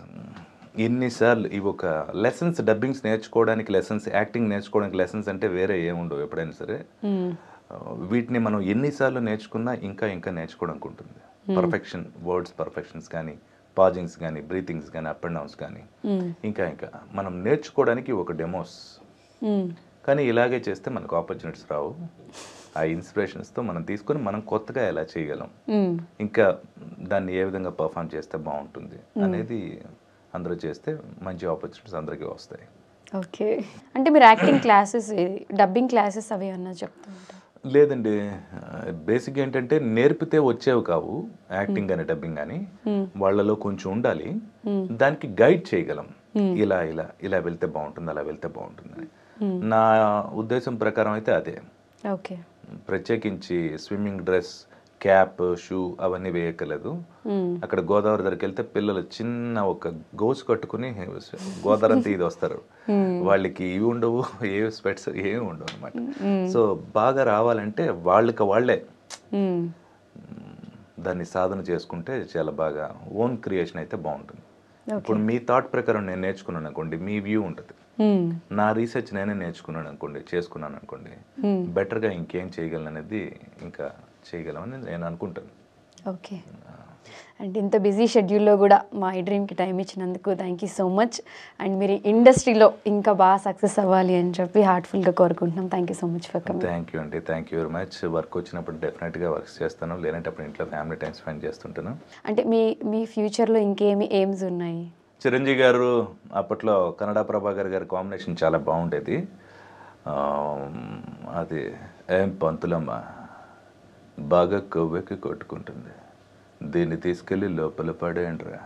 ఎన్నిసార్లు ఇవి ఒక లెసన్స్, డబ్బింగ్స్ నేర్చుకోవడానికి లెసన్స్, యాక్టింగ్ నేర్చుకోవడానికి లెసన్స్ అంటే వేరే ఏముండవు ఎప్పుడైనా సరే. వీటిని మనం ఎన్నిసార్లు నేర్చుకున్నా ఇంకా ఇంకా నేర్చుకోవడానికి ఉంటుంది. పర్ఫెక్షన్, వర్డ్స్ పర్ఫెక్షన్స్ కానీ, పాజింగ్స్ కానీ, బ్రీతింగ్స్ కానీ, అప్ అండ్ డౌన్స్ కానీ, ఇంకా ఇంకా మనం నేర్చుకోవడానికి ఒక డెమోస్. కానీ ఇలాగే చేస్తే మనకు ఆపర్చునిటీస్ రావు. ఆ ఇన్స్పిరేషన్స్తో మనం తీసుకొని మనం కొత్తగా ఎలా చేయగలం, ఇంకా దాన్ని ఏ విధంగా పర్ఫామ్ చేస్తే బాగుంటుంది అనేది అందరూ చేస్తే మంచి ఆపర్చునిటీస్ అందరికీ వస్తాయి. ఓకే, అంటే మీరు యాక్టింగ్ క్లాసెస్, డబ్బింగ్ క్లాసెస్ అవి అన్నా చెప్తూ ఉంటారు? లేదండి, బేసిక్ ఏంటంటే నేర్పితే వచ్చేవి కావు. యాక్టింగ్ కానీ డబ్బింగ్ కానీ వాళ్ళలో కొంచెం ఉండాలి, దానికి గైడ్ చేయగలం. ఇలా ఇలా ఇలా వెళ్తే బాగుంటుంది, అలా వెళ్తే బాగుంటుందని నా ఉద్దేశం ప్రకారం అయితే అదే. ఓకే, ప్రత్యేకించి స్విమ్మింగ్ డ్రెస్, క్యాప్, షూ అవన్నీ వేయక్కలేదు. అక్కడ గోదావరి దగ్గరికి వెళ్తే పిల్లలు చిన్న ఒక గోసు కట్టుకుని గోదావరి అంతా ఇది వస్తారు. వాళ్ళకి ఇవి ఉండవు, ఏ స్పెట్స్ ఏమి ఉండవు అనమాట. సో బాగా రావాలంటే వాళ్ళకి వాళ్ళే దాన్ని సాధన చేసుకుంటే చాలా బాగా ఓన్ క్రియేషన్ అయితే బాగుంటుంది. ఇప్పుడు మీ థాట్ ప్రకారం నేను నేర్చుకున్నాను అనుకోండి, మీ వ్యూ ఉంటుంది. నా రీసెర్చ్ నేనే నేర్చుకున్నాను అనుకోండి, చేసుకున్నాను అనుకోండి, బెటర్గా ఇంకేం చేయగలను అనేది ఇంకా చేయగలమని నేను అనుకుంటాను. ఓకే, అండ్ ఇంత బిజీ షెడ్యూల్లో కూడా మా ఈ డ్రీమ్కి టైం ఇచ్చినందుకు thank you so much. And మీరు ఇండస్ట్రీలో ఇంకా బాగా సక్సెస్ అవ్వాలి అని చెప్పి హార్ట్ఫుల్గా కోరుకుంటున్నాం. Thank you so much for coming. Thank you అండి, thank you very much. Work వచ్చినప్పుడు డెఫినెట్గా వర్క్స్ చేస్తాను, లేనంటప్పుడు ఇంట్లో ఫ్యామిలీ టైం స్పెండ్ చేస్తుంటాను. అంటే మీ ఫ్యూచర్లో ఇంకేమి ఎయిమ్స్ ఉన్నాయి? చిరంజీవి గారు అప్పట్లో కన్నడ ప్రభాకర్ గారి కాంబినేషన్ చాలా బాగుండేది. అది ఏం పంతులమ్మ బాగా కొవ్వెక్కి కొట్టుకుంటుంది, దీన్ని తీసుకెళ్ళి లోపల పడేయండిరా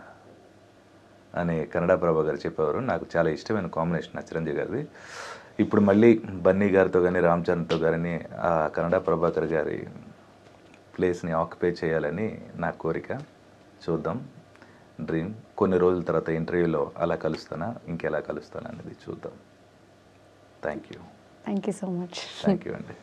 అని కన్నడ ప్రభా గారు చెప్పేవారు. నాకు చాలా ఇష్టమైన కాంబినేషన్ చిరంజీవి గారిది. ఇప్పుడు మళ్ళీ బన్నీ గారితో కానీ, రామ్ చరణ్తో కానీ ఆ కన్నడ ప్రభాకర్ గారి ప్లేస్ని ఆక్యుపై చేయాలని నా కోరిక. చూద్దాం, డ్రీమ్. కొన్ని రోజుల తర్వాత ఇంటర్వ్యూలో అలా కలుస్తానా, ఇంకెలా కలుస్తానా అనేది చూద్దాం. Thank you so much. Thank you అండి.